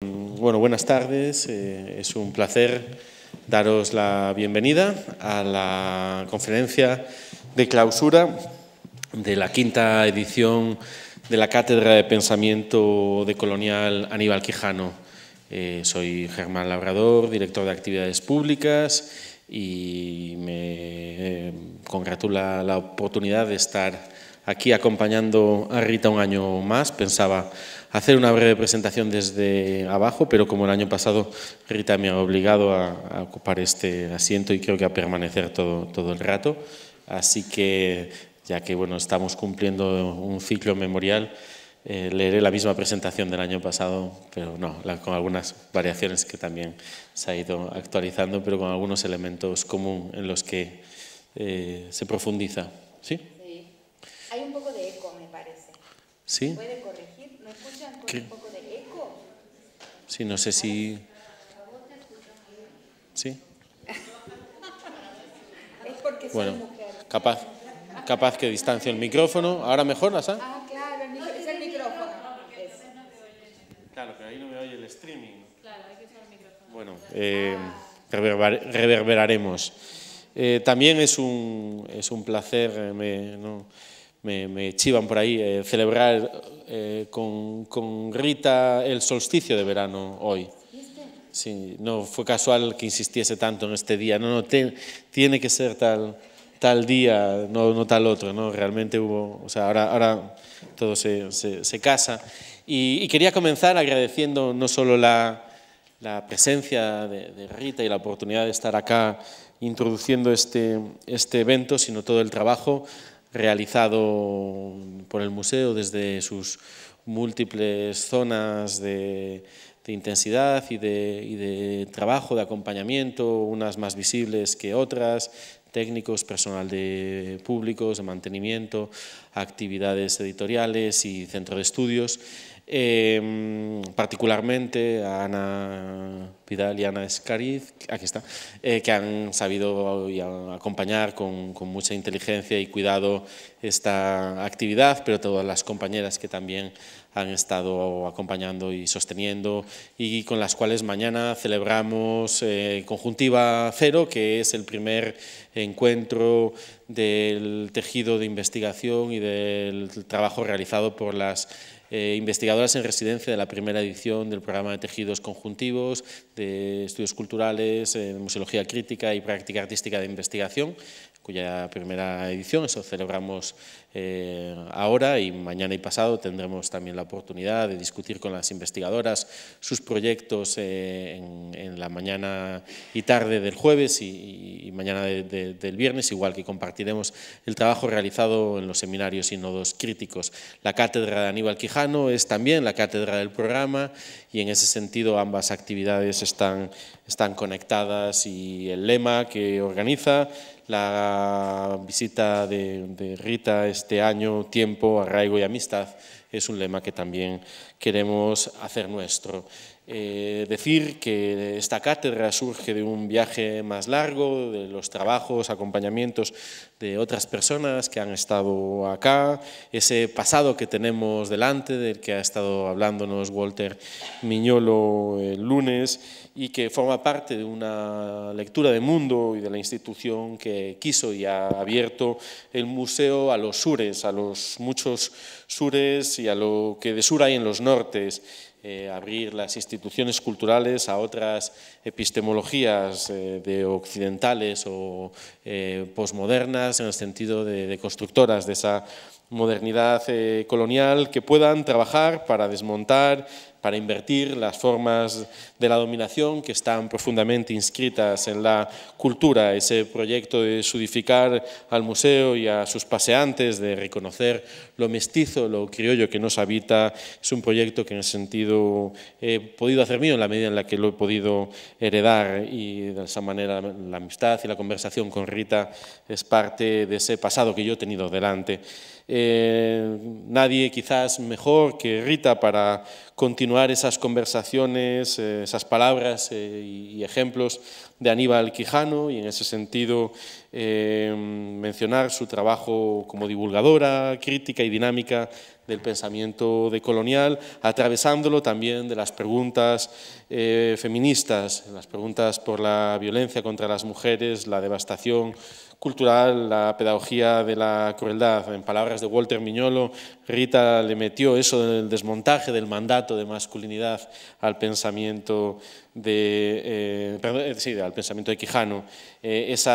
Bueno, buenas tardes. Es un placer daros la bienvenida a la conferencia de clausura de la quinta edición de la Cátedra de Pensamiento decolonial Aníbal Quijano. Soy Germán Labrador, director de Actividades Públicas, y me congratula la oportunidad de estar aquí acompañando a Rita un año más. Pensaba hacer una breve presentación desde abajo, pero como el año pasado Rita me ha obligado a ocupar este asiento y creo que a permanecer todo el rato. Así que, ya que bueno, estamos cumpliendo un ciclo memorial, leeré la misma presentación del año pasado, pero no, con algunas variaciones que también se ha ido actualizando, pero con algunos elementos comunes en los que se profundiza. ¿Sí? Sí. Hay un poco de eco, me parece. ¿Sí? ¿Puede corregir? ¿No escuchan con un poco de eco? Sí, no sé si... ¿Sí? Es porque soy mujer. Capaz que distancio el micrófono. ¿Ahora mejor, Asa? Ah, claro, es el micrófono. Claro, pero ahí no me oye el streaming. Claro, hay que usar el micrófono. Bueno, reverberaremos. También es un placer, me chivan por ahí, celebrar con Rita el solsticio de verano hoy. Sí, no fue casual que insistiese tanto en este día. No, tiene que ser tal día, no tal otro, ¿no? Realmente hubo, o sea, ahora todo se casa. Y quería comenzar agradeciendo no solo la presencia de Rita y la oportunidad de estar acá introduciendo este evento, sino todo el trabajo realizado por el museo desde sus múltiples zonas de intensidad y de trabajo, de acompañamiento, unas más visibles que otras, técnicos, personal de públicos, de mantenimiento, actividades editoriales y centro de estudios. Particularmente a Ana Vidal y Ana Escariz, aquí está, que han sabido acompañar con mucha inteligencia y cuidado esta actividad, pero todas las compañeras que también han estado acompañando y sosteniendo, y con las cuales mañana celebramos Conjuntiva Cero, que es el primer encuentro del tejido de investigación y del trabajo realizado por las investigadoras en residencia de la primera edición del programa de tejidos conjuntivos, de estudios culturales, museología crítica y práctica artística de investigación, cuya primera edición, eso celebramos ahora, y mañana y pasado tendremos también la oportunidad de discutir con las investigadoras sus proyectos en la mañana y tarde del jueves y mañana del viernes, igual que compartiremos el trabajo realizado en los seminarios y nodos críticos. La cátedra de Aníbal Quijano es también la cátedra del programa, y en ese sentido ambas actividades están conectadas, y el lema que organiza la visita de Rita este año, tiempo, arraigo y amistad, es un lema que también queremos hacer nuestro. Decir que esta cátedra surge de un viaje más largo, de los trabajos, acompañamientos de otras personas que han estado acá, ese pasado que tenemos delante, del que ha estado hablándonos Walter Miñolo el lunes, y que forma parte de una lectura de mundo y de la institución que quiso y ha abierto el museo a los sures, a los muchos sures y a lo que de sur hay en los nortes. Abrir las instituciones culturales a otras epistemologías de occidentales o posmodernas, en el sentido de constructoras de esa modernidad colonial, que puedan trabajar para desmontar, para invertir las formas de la dominación que están profundamente inscritas en la cultura. Ese proyecto de sudificar al museo y a sus paseantes, de reconocer lo mestizo, lo criollo que nos habita, es un proyecto que en ese sentido he podido hacer mío en la medida en la que lo he podido heredar, y de esa manera la amistad y la conversación con Rita es parte de ese pasado que yo he tenido delante. Nadie quizás mejor que Rita para continuar esas conversaciones, esas palabras y ejemplos de Aníbal Quijano, y en ese sentido mencionar su trabajo como divulgadora, crítica y dinámica del pensamiento decolonial, atravesándolo también de las preguntas feministas, las preguntas por la violencia contra las mujeres, la devastación cultural, la pedagogía de la crueldad. En palabras de Walter Mignolo, Rita le metió eso del desmontaje del mandato de masculinidad al pensamiento al pensamiento de Quijano. Ese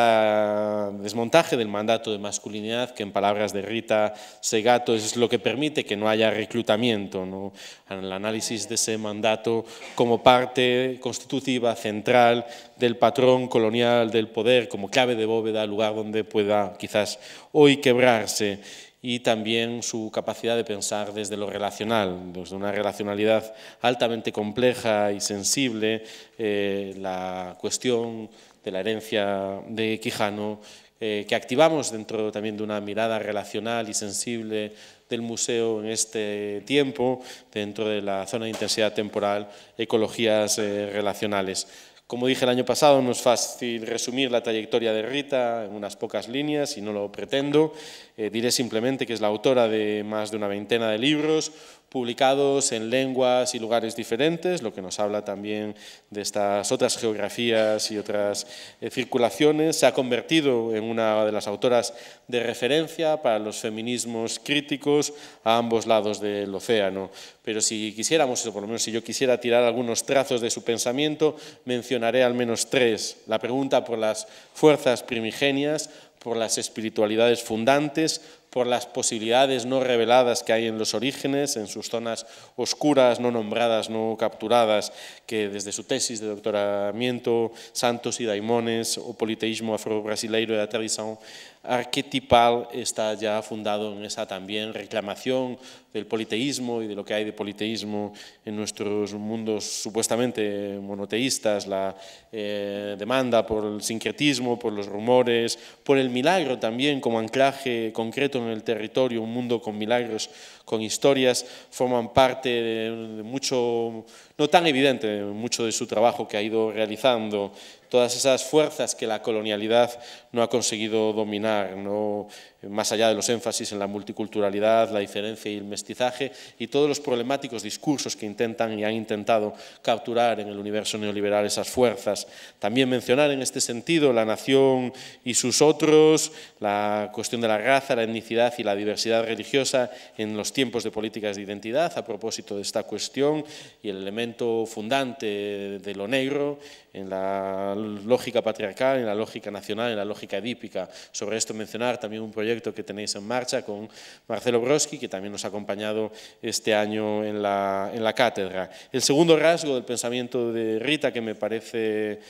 desmontaje del mandato de masculinidad, que en palabras de Rita Segato es lo que permite que no haya reclutamiento, ¿no? El análisis de ese mandato como parte constitutiva, central del patrón colonial del poder, como clave de bóveda, lugar donde pueda quizás hoy quebrarse, y también su capacidad de pensar desde lo relacional, desde una relacionalidad altamente compleja y sensible, la cuestión de la herencia de Quijano, que activamos dentro también de una mirada relacional y sensible del museo en este tiempo, dentro de la zona de intensidad temporal, ecologías relacionales. Como dije el año pasado, no es fácil resumir la trayectoria de Rita en unas pocas líneas y no lo pretendo. Diré simplemente que es la autora de más de una veintena de libros, publicados en lenguas y lugares diferentes, lo que nos habla también de estas otras geografías y otras circulaciones. Se ha convertido en una de las autoras de referencia para los feminismos críticos a ambos lados del océano. Pero si quisiéramos, o por lo menos si yo quisiera tirar algunos trazos de su pensamiento, mencionaré al menos tres. La pregunta por las fuerzas primigenias, por las espiritualidades fundantes, por las posibilidades no reveladas que hay en los orígenes, en sus zonas oscuras, no nombradas, no capturadas, que desde su tesis de doctoramiento, Santos y Daimones, o Politeísmo afro-brasileiro da tradición arquetipal, está ya fundado en esa también reclamación del politeísmo y de lo que hay de politeísmo en nuestros mundos supuestamente monoteístas, la demanda por el sincretismo, por los rumores, por el milagro también como anclaje concreto en el territorio, un mundo con milagros, con historias, forman parte de mucho, no tan evidente, mucho de su trabajo que ha ido realizando. Todas esas fuerzas que la colonialidad no ha conseguido dominar, ¿no? Más allá de los énfasis en la multiculturalidad, la diferencia y el mestizaje, y todos los problemáticos discursos que intentan y han intentado capturar en el universo neoliberal esas fuerzas. También mencionar en este sentido la nación y sus otros, la cuestión de la raza, la etnicidad y la diversidad religiosa en los tiempos de políticas de identidad, a propósito de esta cuestión, y el elemento fundante de lo negro en la lógica patriarcal, en la lógica nacional, en la lógica edípica. Sobre esto mencionar también un proyecto que tenéis en marcha con Marcelo Brodsky, que también nos ha acompañado este año en la cátedra. El segundo rasgo del pensamiento de Rita, que me parece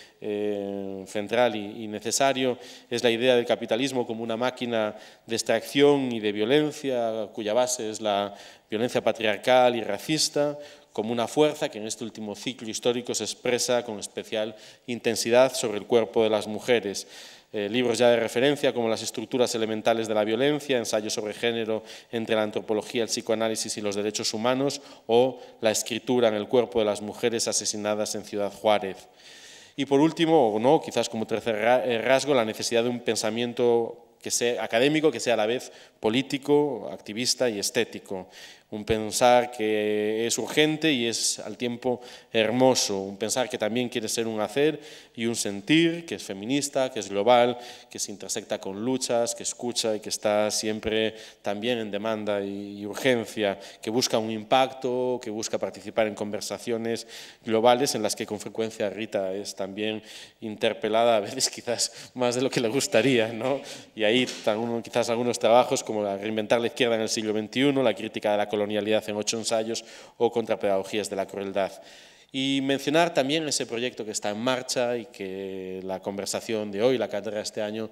central y necesario, es la idea del capitalismo como una máquina de extracción y de violencia, cuya base es la violencia patriarcal y racista, como una fuerza que en este último ciclo histórico se expresa con especial intensidad sobre el cuerpo de las mujeres. Libros ya de referencia como Las estructuras elementales de la violencia, Ensayos sobre género entre la antropología, el psicoanálisis y los derechos humanos, o La escritura en el cuerpo de las mujeres asesinadas en Ciudad Juárez. Y por último, o no, quizás como tercer rasgo, la necesidad de un pensamiento que sea académico, que sea a la vez político, activista y estético. Un pensar que es urgente y es al tiempo hermoso, un pensar que también quiere ser un hacer y un sentir, que es feminista, que es global, que se intersecta con luchas, que escucha y que está siempre también en demanda y urgencia, que busca un impacto, que busca participar en conversaciones globales en las que con frecuencia Rita es también interpelada, a veces quizás más de lo que le gustaría, ¿no? Y ahí quizás algunos trabajos como Reinventar la izquierda en el siglo XXI, la crítica de la colonialidad en 8 ensayos o Contrapedagogías de la crueldad. Y mencionar también ese proyecto que está en marcha y que la conversación de hoy, la cátedra de este año,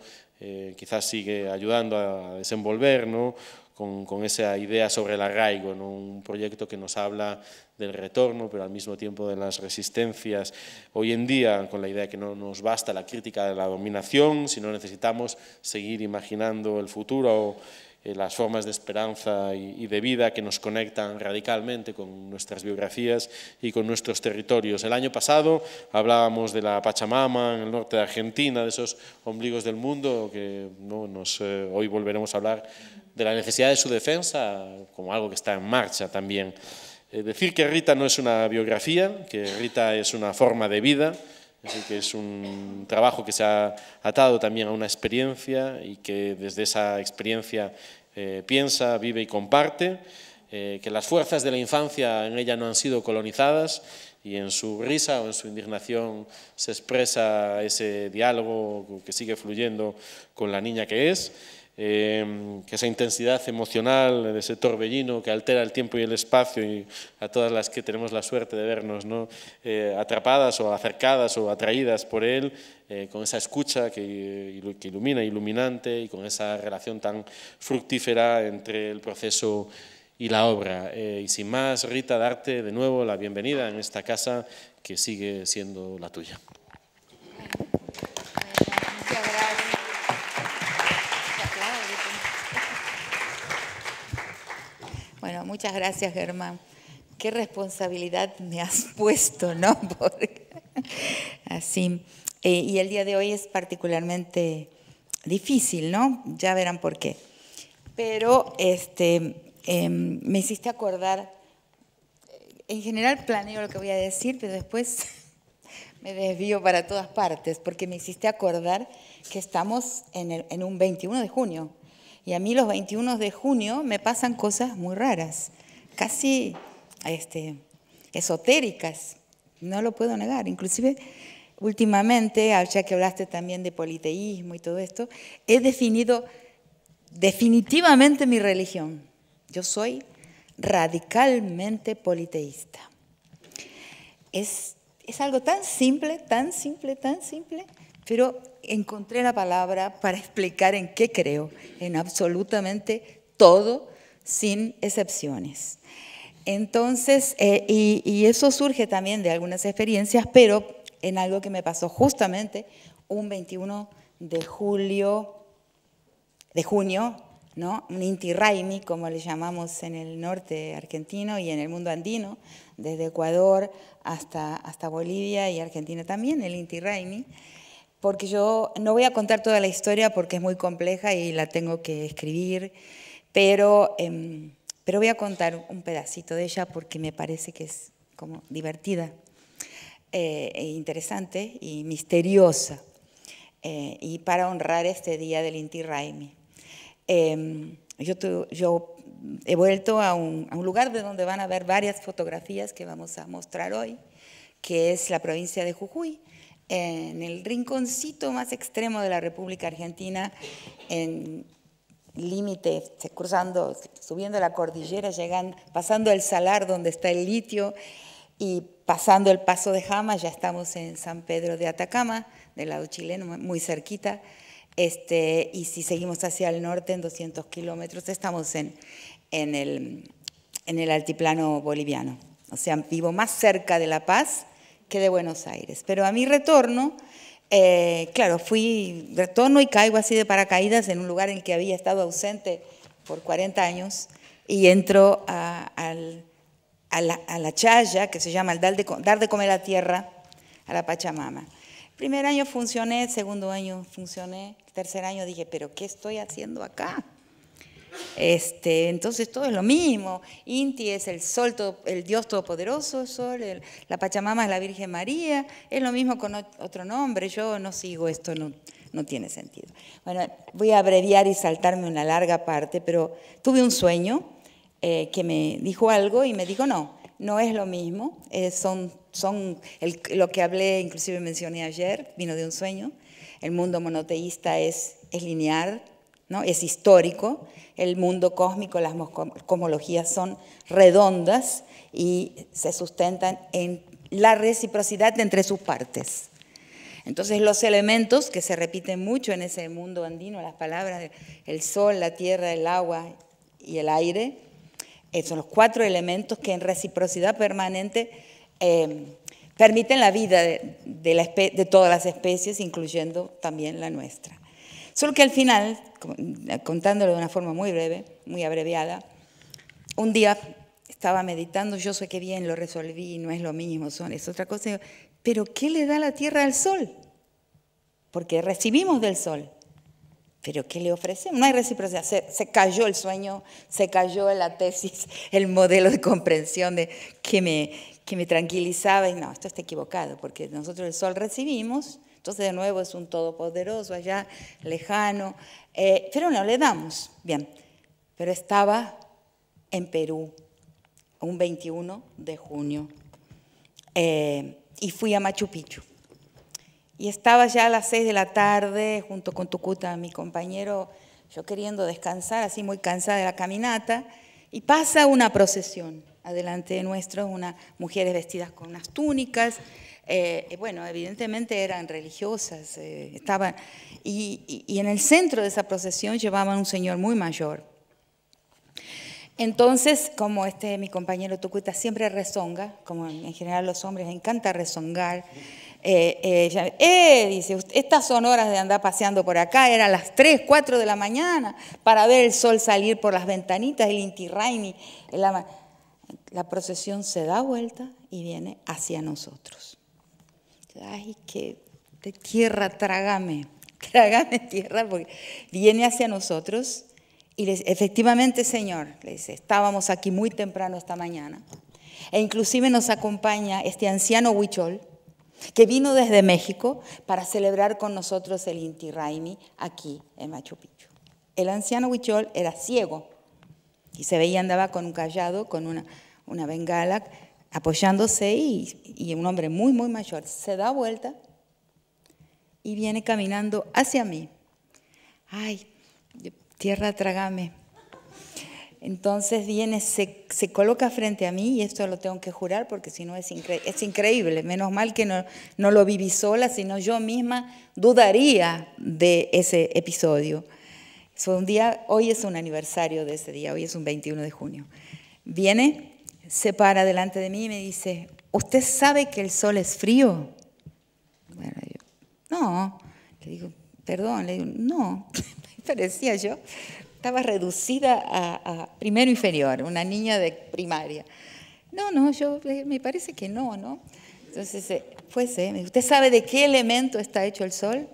quizás sigue ayudando a desenvolver, ¿no? Con esa idea sobre el arraigo, ¿no? Un proyecto que nos habla del retorno, pero al mismo tiempo de las resistencias. Hoy en día, con la idea de que no nos basta la crítica de la dominación, sino necesitamos seguir imaginando el futuro las formas de esperanza y de vida que nos conectan radicalmente con nuestras biografías y con nuestros territorios. El año pasado hablábamos de la Pachamama en el norte de Argentina, de esos ombligos del mundo, que hoy volveremos a hablar de la necesidad de su defensa como algo que está en marcha también. Decir que Rita no es una biografía, que Rita es una forma de vida, es decir, que es un trabajo que se ha atado también a una experiencia y que desde esa experiencia piensa, vive y comparte, que las fuerzas de la infancia en ella no han sido colonizadas y en su risa o en su indignación se expresa ese diálogo que sigue fluyendo con la niña que es. Que esa intensidad emocional, de ese torbellino que altera el tiempo y el espacio, y a todas las que tenemos la suerte de vernos, ¿no? Atrapadas o acercadas o atraídas por él, con esa escucha que ilumina, iluminante, y con esa relación tan fructífera entre el proceso y la obra. Y sin más, Rita, darte de nuevo la bienvenida en esta casa que sigue siendo la tuya. Muchas gracias. Bueno, muchas gracias, Germán. Qué responsabilidad me has puesto, ¿no? Porque, así. Y el día de hoy es particularmente difícil, ¿no? Ya verán por qué. Pero me hiciste acordar, en general planeo lo que voy a decir, pero después me desvío para todas partes, porque me hiciste acordar que estamos en un 21 de junio. Y a mí los 21 de junio me pasan cosas muy raras, casi esotéricas, no lo puedo negar. Inclusive, últimamente, ya que hablaste también de politeísmo y todo esto, he definido definitivamente mi religión. Yo soy radicalmente politeísta. Es algo tan simple, tan simple, tan simple, pero encontré la palabra para explicar en qué creo, en absolutamente todo, sin excepciones. Entonces, y eso surge también de algunas experiencias, pero en algo que me pasó justamente un 21 de junio, ¿no? Un Inti Raymi, como le llamamos en el norte argentino y en el mundo andino, desde Ecuador hasta Bolivia y Argentina también, el Inti Raymi. Porque yo no voy a contar toda la historia porque es muy compleja y la tengo que escribir, pero voy a contar un pedacito de ella porque me parece que es como divertida, interesante y misteriosa, y para honrar este día del Inti Raymi. Yo he vuelto a un lugar de donde van a ver varias fotografías que vamos a mostrar hoy, que es la provincia de Jujuy, en el rinconcito más extremo de la República Argentina, en límite, subiendo la cordillera, pasando el salar donde está el litio y pasando el Paso de Jama, ya estamos en San Pedro de Atacama, del lado chileno, muy cerquita, y si seguimos hacia el norte, en 200 kilómetros, estamos en el altiplano boliviano. O sea, vivo más cerca de La Paz que de Buenos Aires. Pero a mi retorno, claro, retorno y caigo así de paracaídas en un lugar en el que había estado ausente por 40 años y entro a la chaya, que se llama el dar de comer a tierra, a la Pachamama. El primer año funcioné, el segundo año funcioné, el tercer año dije, ¿pero qué estoy haciendo acá? Entonces todo es lo mismo. Inti es el sol, el Dios todopoderoso, sol, la Pachamama es la Virgen María, es lo mismo con otro nombre. Yo no sigo esto, no tiene sentido. Bueno, voy a abreviar y saltarme una larga parte, pero tuve un sueño que me dijo algo y me dijo no es lo mismo, lo que hablé, inclusive mencioné ayer, vino de un sueño. El mundo monoteísta es lineal, ¿no? Es histórico. El mundo cósmico, las cosmologías son redondas y se sustentan en la reciprocidad entre sus partes. Entonces los elementos que se repiten mucho en ese mundo andino, las palabras, el sol, la tierra, el agua y el aire, son los 4 elementos que en reciprocidad permanente permiten la vida de todas las especies, incluyendo también la nuestra. Solo que al final, contándolo de una forma muy breve, muy abreviada, un día estaba meditando, yo sé que bien lo resolví, no es lo mismo, es otra cosa, pero ¿qué le da la tierra al sol? Porque recibimos del sol, pero ¿qué le ofrecemos? No hay reciprocidad, se cayó el sueño, se cayó la tesis, el modelo de comprensión que me tranquilizaba, y no, esto está equivocado, porque nosotros el sol recibimos, entonces de nuevo es un todopoderoso allá, lejano, pero no le damos, bien, pero estaba en Perú, un 21 de junio, y fui a Machu Picchu. Y estaba ya a las 6 de la tarde, junto con Tucuta, mi compañero, yo queriendo descansar, así muy cansada de la caminata, y pasa una procesión adelante de nuestro, unas mujeres vestidas con unas túnicas, bueno, evidentemente eran religiosas, estaban, y en el centro de esa procesión llevaban un señor muy mayor. Entonces, como mi compañero Tucuta siempre rezonga, como en general los hombres les encanta rezongar, dice, estas son horas de andar paseando por acá, eran las 3, 4 de la mañana para ver el sol salir por las ventanitas, el Inti Raymi. La procesión se da vuelta y viene hacia nosotros. Ay, que de tierra, trágame tierra, porque viene hacia nosotros. Y efectivamente, Señor, le dice, estábamos aquí muy temprano esta mañana, e inclusive nos acompaña este anciano huichol, que vino desde México para celebrar con nosotros el Inti Raymi aquí en Machu Picchu. El anciano huichol era ciego y se veía, andaba con un cayado, con una bengala, apoyándose, y un hombre muy, muy mayor se da vuelta y viene caminando hacia mí. Ay, tierra, trágame. Entonces viene, se coloca frente a mí, y esto lo tengo que jurar porque si no es increíble. Menos mal que no lo viví sola, sino yo misma dudaría de ese episodio. Hoy es un aniversario de ese día, hoy es un 21 de junio. Viene, se para delante de mí y me dice, ¿usted sabe que el sol es frío? Bueno, yo, no. Le digo, perdón, le digo, no, parecía yo. Estaba reducida a primero inferior, una niña de primaria. No, me parece que no, ¿no? Entonces, me dijo, ¿usted sabe de qué elemento está hecho el sol?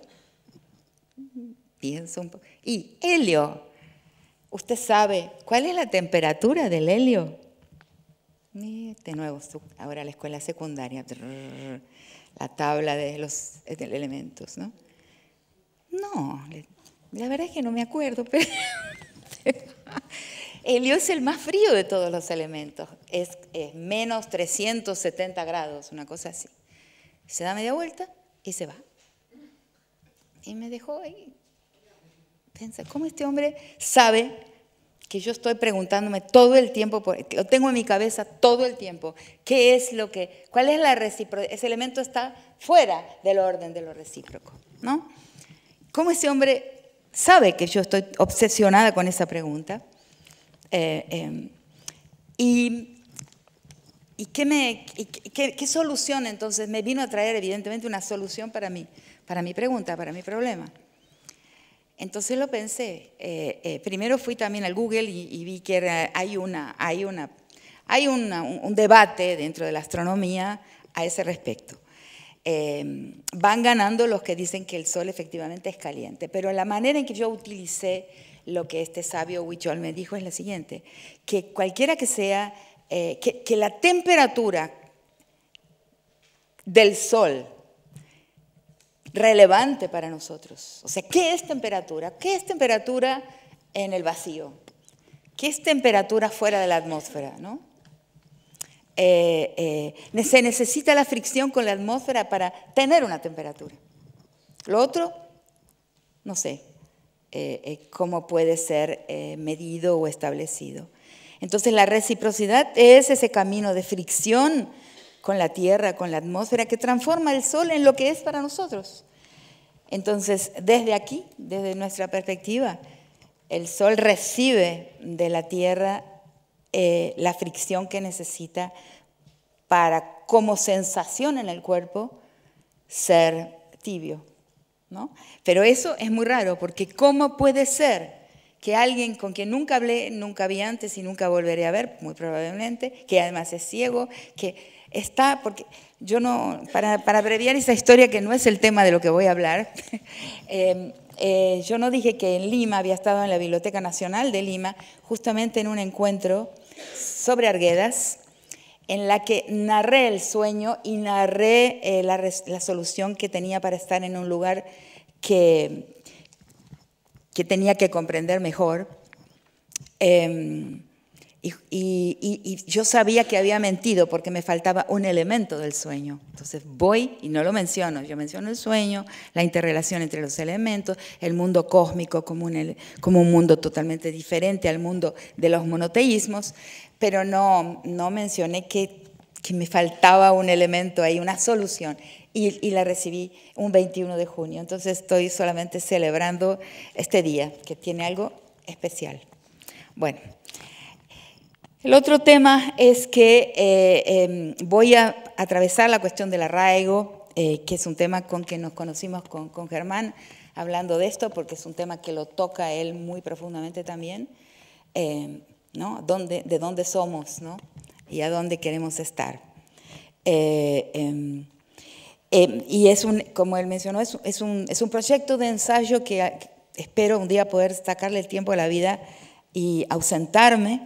Pienso un poco. Y helio, ¿usted sabe cuál es la temperatura del helio? De nuevo, ahora la escuela secundaria, la tabla de los elementos, ¿no? No, la verdad es que no me acuerdo, pero helio es el más frío de todos los elementos, es menos 370 grados, una cosa así. Se da media vuelta y se va. Y me dejó ahí. Pensa, ¿cómo este hombre sabe que yo estoy preguntándome todo el tiempo, lo tengo en mi cabeza todo el tiempo, cuál es la recíproca? Ese elemento está fuera del orden de lo recíproco, ¿no? ¿Cómo ese hombre sabe que yo estoy obsesionada con esa pregunta? ¿Y qué solución entonces? Me vino a traer evidentemente una solución para mi pregunta, para mi problema. Entonces lo pensé. Primero fui también al Google y vi que hay un debate dentro de la astronomía a ese respecto. Van ganando los que dicen que el sol efectivamente es caliente, pero la manera en que yo utilicé lo que este sabio huichol me dijo es la siguiente, que cualquiera que sea, que la temperatura del sol relevante para nosotros, o sea, ¿qué es temperatura? ¿Qué es temperatura en el vacío? ¿Qué es temperatura fuera de la atmósfera, no? Se necesita la fricción con la atmósfera para tener una temperatura. Lo otro, no sé cómo puede ser medido o establecido. Entonces la reciprocidad es ese camino de fricción con la tierra, con la atmósfera, que transforma el sol en lo que es para nosotros. Entonces, desde aquí, desde nuestra perspectiva, el sol recibe de la tierra la fricción que necesita para, como sensación en el cuerpo, ser tibio, ¿no? Pero eso es muy raro, porque ¿cómo puede ser que alguien con quien nunca hablé, nunca vi antes y nunca volveré a ver, muy probablemente, que además es ciego, que está, porque yo no, para abreviar esa historia que no es el tema de lo que voy a hablar, yo no dije que en Lima había estado en la Biblioteca Nacional de Lima, justamente en un encuentro sobre Arguedas, en la que narré el sueño y narré la solución que tenía para estar en un lugar que tenía que comprender mejor. Y yo sabía que había mentido porque me faltaba un elemento del sueño. Entonces voy y no lo menciono. Yo menciono el sueño, la interrelación entre los elementos, el mundo cósmico como un mundo totalmente diferente al mundo de los monoteísmos, pero no mencioné que me faltaba un elemento ahí, una solución. Y la recibí un 21 de junio. Entonces estoy solamente celebrando este día, que tiene algo especial. Bueno. El otro tema es que voy a atravesar la cuestión del arraigo, que es un tema con que nos conocimos con Germán, hablando de esto, porque es un tema que lo toca a él muy profundamente también, ¿no? De dónde somos, ¿no? Y a dónde queremos estar. Y como él mencionó, es un proyecto de ensayo que espero un día poder sacarle el tiempo a la vida y ausentarme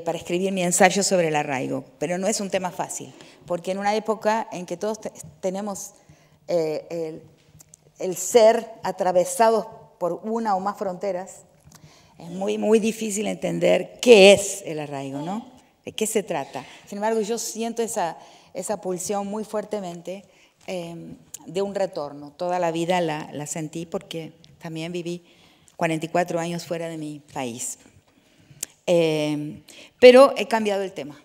para escribir mi ensayo sobre el arraigo. Pero no es un tema fácil, porque en una época en que todos tenemos el ser atravesados por una o más fronteras, es muy, muy difícil entender qué es el arraigo, ¿no? ¿De qué se trata? Sin embargo, yo siento esa pulsión muy fuertemente de un retorno. Toda la vida la sentí porque también viví 44 años fuera de mi país. Pero he cambiado el tema,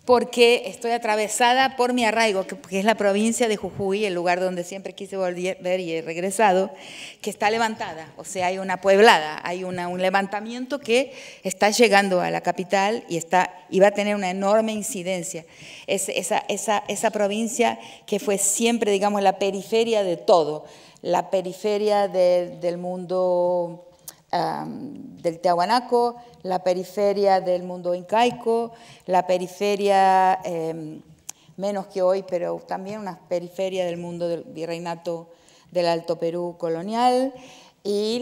porque estoy atravesada por mi arraigo, que es la provincia de Jujuy, el lugar donde siempre quise volver y he regresado, que está levantada, o sea, hay una pueblada, hay un levantamiento que está llegando a la capital y va a tener una enorme incidencia. Es esa provincia que fue siempre, digamos, la periferia de todo, la periferia del mundo del Tiahuanaco, la periferia del mundo incaico, la periferia, menos que hoy, pero también una periferia del mundo del virreinato del Alto Perú colonial, y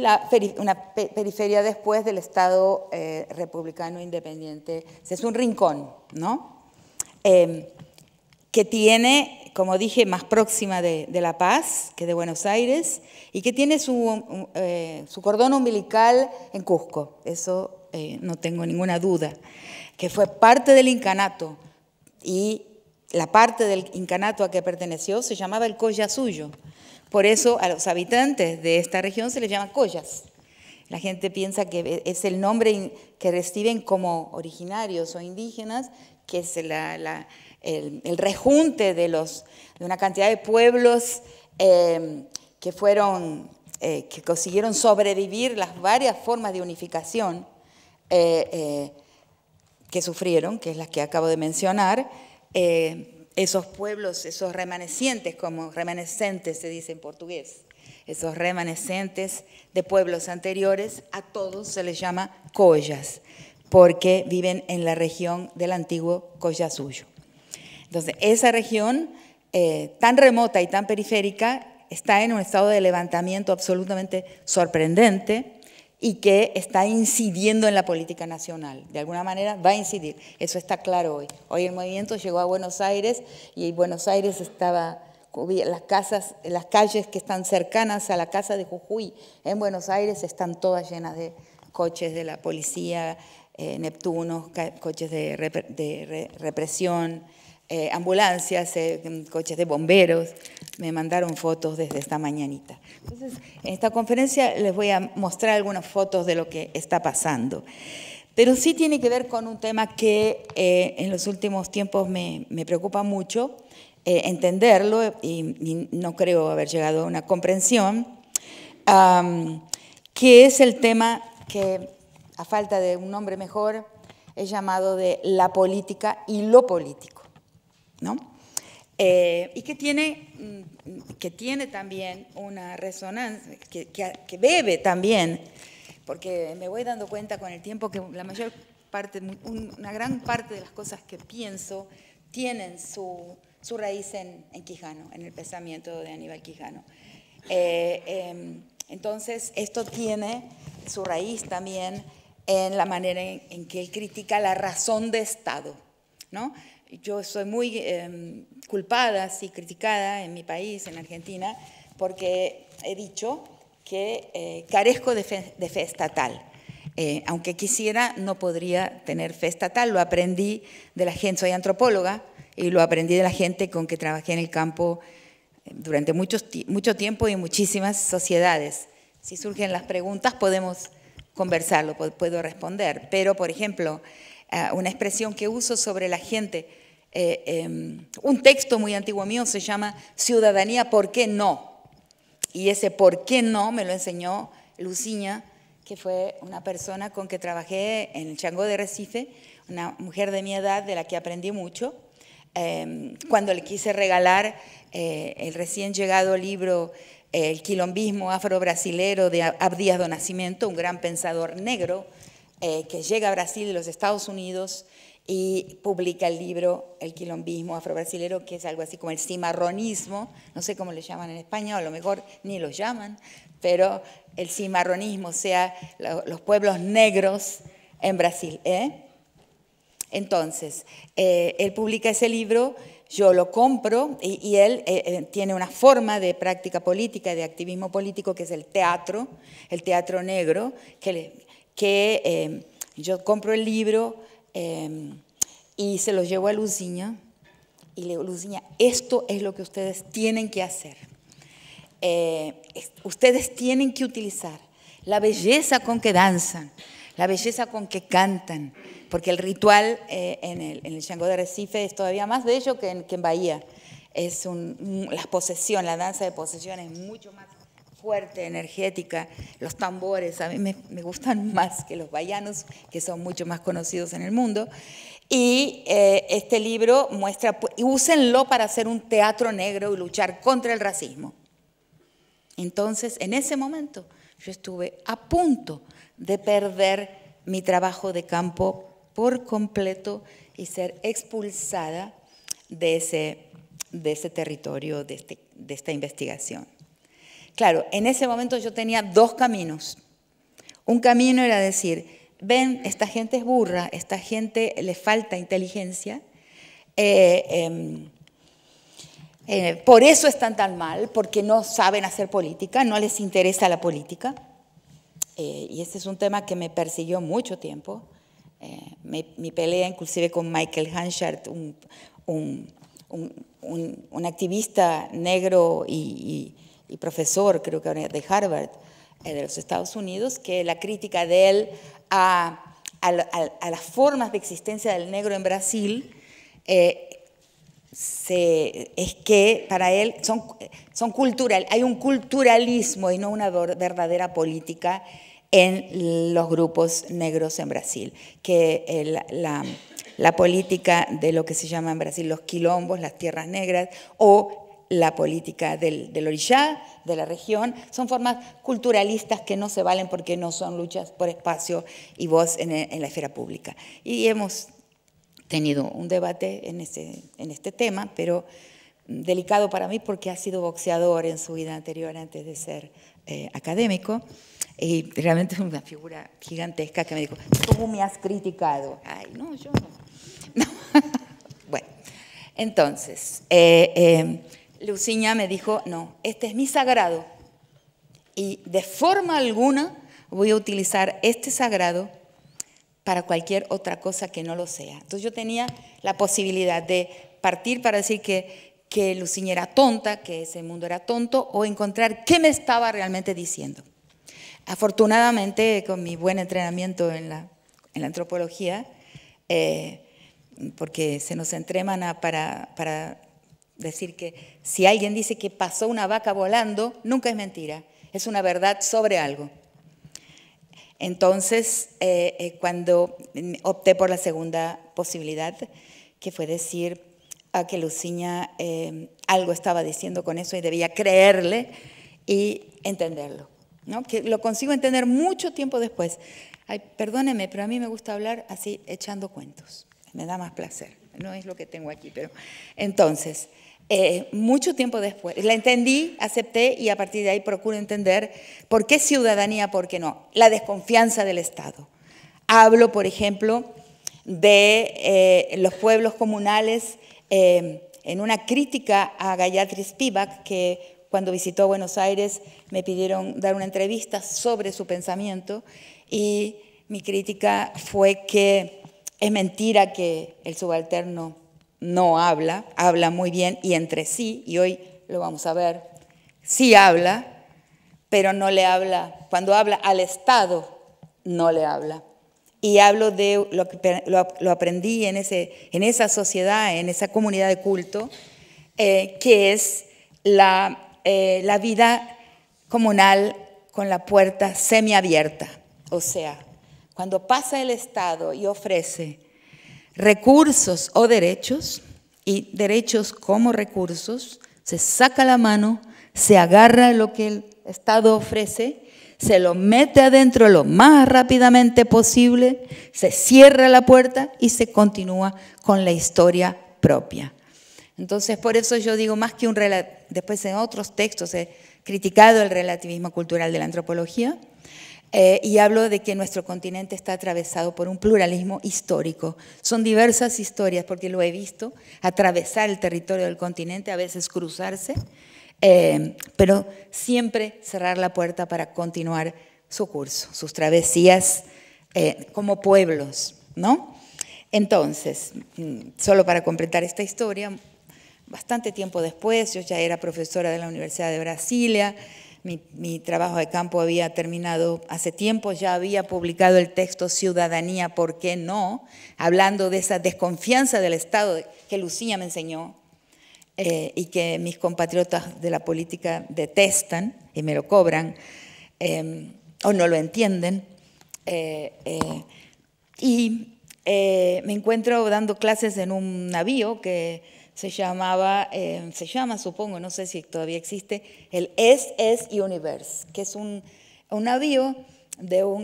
una periferia después del Estado republicano independiente. Es un rincón, ¿no? Que tiene, como dije, más próxima de La Paz que de Buenos Aires, y que tiene su cordón umbilical en Cusco. Eso no tengo ninguna duda, que fue parte del incanato, y la parte del incanato a que perteneció se llamaba el Collasuyo. Por eso a los habitantes de esta región se les llama collas. La gente piensa que es el nombre que reciben como originarios o indígenas, que es el rejunte de una cantidad de pueblos que consiguieron sobrevivir las varias formas de unificación que sufrieron, que es las que acabo de mencionar. Esos pueblos, esos remanescentes, como remanescentes se dice en portugués, esos remanescentes de pueblos anteriores, a todos se les llama collas, porque viven en la región del antiguo Collasuyo. Entonces, esa región tan remota y tan periférica está en un estado de levantamiento absolutamente sorprendente y que está incidiendo en la política nacional. De alguna manera va a incidir, eso está claro hoy. Hoy el movimiento llegó a Buenos Aires y en Buenos Aires estaba las calles que están cercanas a la casa de Jujuy en Buenos Aires están todas llenas de coches de la policía, Neptunos, coches de represión, ambulancias, coches de bomberos. Me mandaron fotos desde esta mañanita. Entonces, en esta conferencia les voy a mostrar algunas fotos de lo que está pasando. Pero sí tiene que ver con un tema que en los últimos tiempos me preocupa mucho entenderlo, y no creo haber llegado a una comprensión, que es el tema que, a falta de un nombre mejor, es llamado de la política y lo político, ¿no? y que tiene también una resonancia, que bebe también, porque me voy dando cuenta con el tiempo que la mayor parte, una gran parte de las cosas que pienso tienen su raíz en Quijano, en el pensamiento de Aníbal Quijano. Entonces, esto tiene su raíz también en la manera en que él critica la razón de Estado, ¿no? Yo soy muy culpada, sí, criticada en mi país, en Argentina, porque he dicho que carezco de fe estatal. Aunque quisiera, no podría tener fe estatal. Lo aprendí de la gente, soy antropóloga, y lo aprendí de la gente con que trabajé en el campo durante mucho tiempo y en muchísimas sociedades. Si surgen las preguntas, podemos conversarlo, puedo responder. Pero, por ejemplo, una expresión que uso sobre la gente, un texto muy antiguo mío se llama Ciudadanía, ¿por qué no? Y ese ¿por qué no? Me lo enseñó Luciña, que fue una persona con que trabajé en el Changó de Recife, una mujer de mi edad de la que aprendí mucho. Cuando le quise regalar el recién llegado libro El quilombismo afro-brasilero de Abdias do Nascimento, un gran pensador negro que llega a Brasil de los Estados Unidos y publica el libro El quilombismo afro-brasilero, que es algo así como el cimarronismo, no sé cómo le llaman en español, a lo mejor ni lo llaman, pero el cimarronismo, o sea, los pueblos negros en Brasil. Entonces, él publica ese libro, yo lo compro y él tiene una forma de práctica política, de activismo político, que es el teatro negro, que yo compro el libro y se lo llevo a Luciña y le digo, Luciña, esto es lo que ustedes tienen que hacer. Ustedes tienen que utilizar la belleza con que danzan, la belleza con que cantan, porque el ritual en el Changó de Recife es todavía más bello que en Bahía. Es la danza de posesión es mucho más fuerte, energética. Los tambores a mí me gustan más que los bahianos, que son mucho más conocidos en el mundo. Y este libro muestra, úsenlo para hacer un teatro negro y luchar contra el racismo. Entonces, en ese momento, yo estuve a punto de perder mi trabajo de campo por completo y ser expulsada de ese territorio, de esta investigación. Claro, en ese momento yo tenía dos caminos. Un camino era decir, ven, esta gente es burra, esta gente le falta inteligencia, por eso están tan mal, porque no saben hacer política, no les interesa la política. Y ese es un tema que me persiguió mucho tiempo. Mi pelea inclusive con Michael Hanchard, un activista negro y profesor, creo que de Harvard, de los Estados Unidos, que la crítica de él a las formas de existencia del negro en Brasil es que para él son cultural, hay un culturalismo y no una verdadera política en los grupos negros en Brasil, que la política de lo que se llama en Brasil los quilombos, las tierras negras, o la política del orillá, de la región, son formas culturalistas que no se valen porque no son luchas por espacio y voz en la esfera pública. Y hemos tenido un debate en este tema, pero delicado para mí porque ha sido boxeador en su vida anterior antes de ser académico. Y realmente es una figura gigantesca que me dijo, ¿cómo me has criticado? Ay, no, yo no. Bueno, entonces, Luciña me dijo, no, este es mi sagrado y de forma alguna voy a utilizar este sagrado para cualquier otra cosa que no lo sea. Entonces yo tenía la posibilidad de partir para decir que Luciña era tonta, que ese mundo era tonto, o encontrar qué me estaba realmente diciendo. Afortunadamente, con mi buen entrenamiento en la antropología, porque se nos entrena para decir que si alguien dice que pasó una vaca volando, nunca es mentira, es una verdad sobre algo. Entonces, cuando opté por la segunda posibilidad, que fue decir, a que Luciña algo estaba diciendo con eso y debía creerle y entenderlo, ¿no? Que lo consigo entender mucho tiempo después. Ay, perdóneme, pero a mí me gusta hablar así, echando cuentos. Me da más placer. No es lo que tengo aquí, pero... Entonces, mucho tiempo después, la entendí, acepté y a partir de ahí procuro entender por qué ciudadanía, por qué no. La desconfianza del Estado. Hablo, por ejemplo, de los pueblos comunales en una crítica a Gayatri Spivak, que cuando visitó Buenos Aires me pidieron dar una entrevista sobre su pensamiento y mi crítica fue que es mentira que el subalterno no habla, habla muy bien y entre sí, y hoy lo vamos a ver, sí habla, pero no le habla, cuando habla al Estado, no le habla. Y hablo de lo que lo aprendí en esa sociedad, en esa comunidad de culto, que es la vida comunal con la puerta semiabierta. O sea, cuando pasa el Estado y ofrece recursos o derechos, y derechos como recursos, se saca la mano, se agarra lo que el Estado ofrece, se lo mete adentro lo más rápidamente posible, se cierra la puerta y se continúa con la historia propia. Entonces, por eso yo digo, más que un relativismo, después en otros textos he criticado el relativismo cultural de la antropología, y hablo de que nuestro continente está atravesado por un pluralismo histórico. Son diversas historias, porque lo he visto, atravesar el territorio del continente, a veces cruzarse, pero siempre cerrar la puerta para continuar su curso, sus travesías como pueblos, ¿no? Entonces, solo para completar esta historia, bastante tiempo después, yo ya era profesora de la Universidad de Brasilia, mi trabajo de campo había terminado hace tiempo, ya había publicado el texto Ciudadanía, ¿por qué no?, hablando de esa desconfianza del Estado que Luciña me enseñó y que mis compatriotas de la política detestan y me lo cobran o no lo entienden. Y me encuentro dando clases en un navío que se llama, supongo, no sé si todavía existe, el SS Universe, que es un navío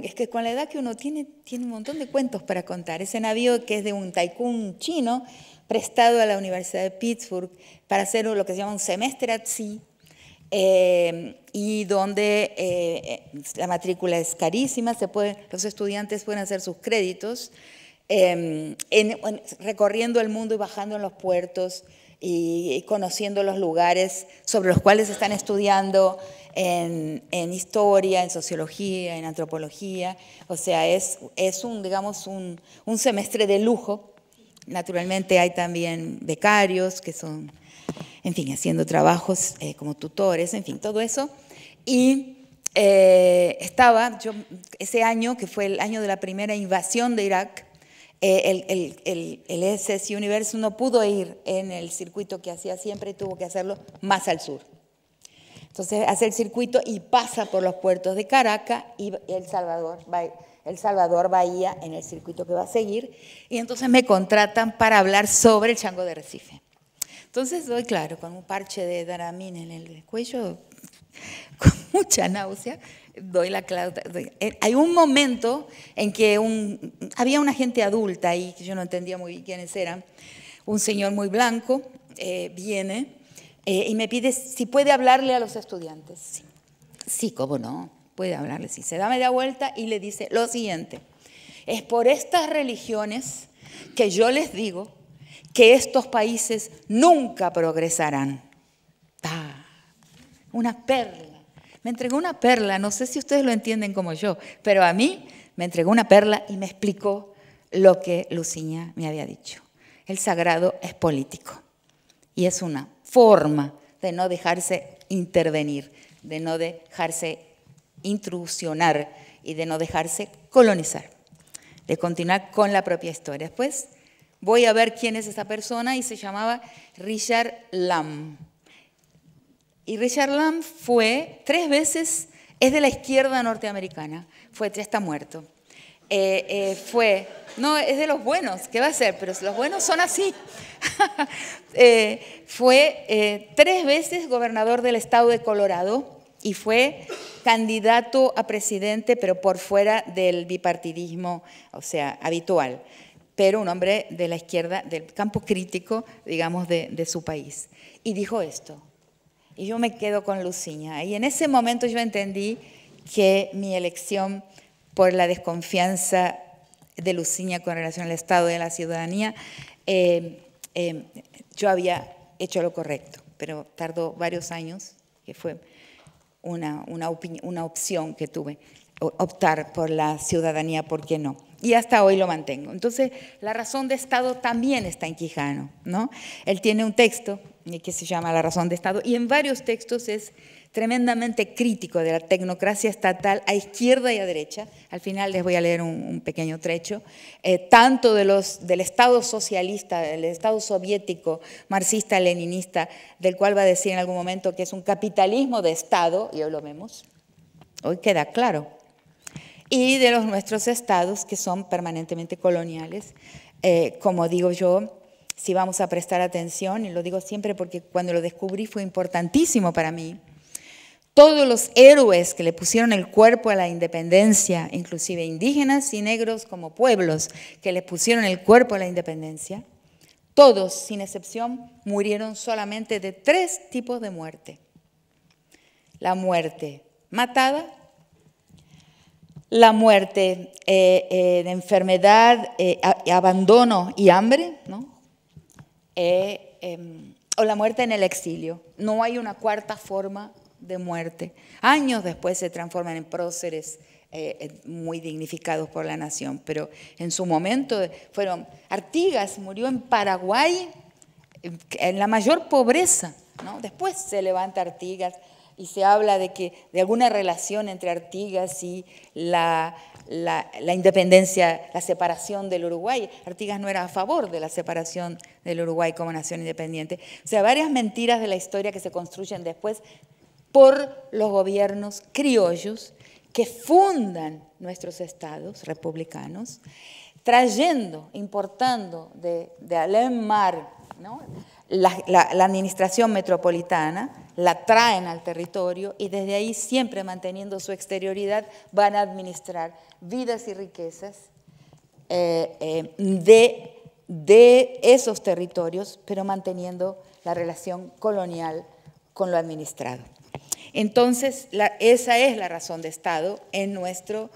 es que con la edad que uno tiene un montón de cuentos para contar. Ese navío que es de un tycoon chino prestado a la Universidad de Pittsburgh para hacer lo que se llama un semestre at sea, y donde la matrícula es carísima, los estudiantes pueden hacer sus créditos, recorriendo el mundo y bajando en los puertos y conociendo los lugares sobre los cuales están estudiando en historia, en sociología, en antropología. O sea, es digamos, un semestre de lujo. Naturalmente hay también becarios que son, en fin, haciendo trabajos como tutores, en fin, todo eso. Y yo ese año, que fue el año de la primera invasión de Irak, el SS Universe no pudo ir en el circuito que hacía siempre y tuvo que hacerlo más al sur. Entonces hace el circuito y pasa por los puertos de Caracas y El Salvador Bahía en el circuito que va a seguir, y entonces me contratan para hablar sobre el chango de Recife. Entonces doy, claro, con un parche de Dramamine en el cuello, con mucha náusea, doy la clase. Hay un momento en que había una gente adulta ahí, que yo no entendía muy bien quiénes eran, un señor muy blanco viene y me pide si puede hablarle a los estudiantes. Sí, cómo no, puede hablarle. Sí, se da media vuelta y le dice lo siguiente: es por estas religiones que yo les digo que estos países nunca progresarán. Una perla. Me entregó una perla, no sé si ustedes lo entienden como yo, pero a mí me entregó una perla y me explicó lo que Luciña me había dicho. El sagrado es político y es una forma de no dejarse intervenir, de no dejarse intrusionar y de no dejarse colonizar, de continuar con la propia historia. Después voy a ver quién es esa persona y se llamaba Richard Lamb. Y Richard Lamb fue 3 veces, es de la izquierda norteamericana, ya está muerto. no, es de los buenos, ¿qué va a ser? Pero los buenos son así. Fue 3 veces gobernador del estado de Colorado y fue candidato a presidente, pero por fuera del bipartidismo, o sea, habitual, pero un hombre de la izquierda, del campo crítico, digamos, de su país. Y dijo esto, y yo me quedo con Luciña, y en ese momento yo entendí que mi elección por la desconfianza de Luciña con relación al Estado y a la ciudadanía, yo había hecho lo correcto, pero tardó varios años, que fue una opción que tuve, optar por la ciudadanía, ¿por qué no? Y hasta hoy lo mantengo. Entonces, la razón de Estado también está en Quijano, ¿no? Él tiene un texto que se llama La razón de Estado, y en varios textos es tremendamente crítico de la tecnocracia estatal a izquierda y a derecha. Al final les voy a leer un pequeño trecho. Tanto del Estado socialista, del Estado soviético, marxista-leninista, del cual va a decir en algún momento que es un capitalismo de Estado, y hoy lo vemos, hoy queda claro, y de los nuestros estados que son permanentemente coloniales. Como digo yo, si vamos a prestar atención, y lo digo siempre porque cuando lo descubrí fue importantísimo para mí, todos los héroes que le pusieron el cuerpo a la independencia, inclusive indígenas y negros como pueblos que le pusieron el cuerpo a la independencia, todos, sin excepción, murieron solamente de 3 tipos de muerte. La muerte matada, la muerte de enfermedad, abandono y hambre, ¿no? O la muerte en el exilio. No hay una cuarta forma de muerte. Años después se transforman en próceres muy dignificados por la nación, pero en su momento fueron... Artigas murió en Paraguay en la mayor pobreza, ¿no? Después se levanta Artigas y se habla de alguna relación entre Artigas y la independencia, la separación del Uruguay. Artigas no era a favor de la separación del Uruguay como nación independiente. O sea, varias mentiras de la historia que se construyen después por los gobiernos criollos que fundan nuestros estados republicanos, trayendo, importando de alem mar, ¿no? La administración metropolitana, la traen al territorio y desde ahí, siempre manteniendo su exterioridad, van a administrar vidas y riquezas de esos territorios, pero manteniendo la relación colonial con lo administrado. Entonces, esa es la razón de Estado en nuestro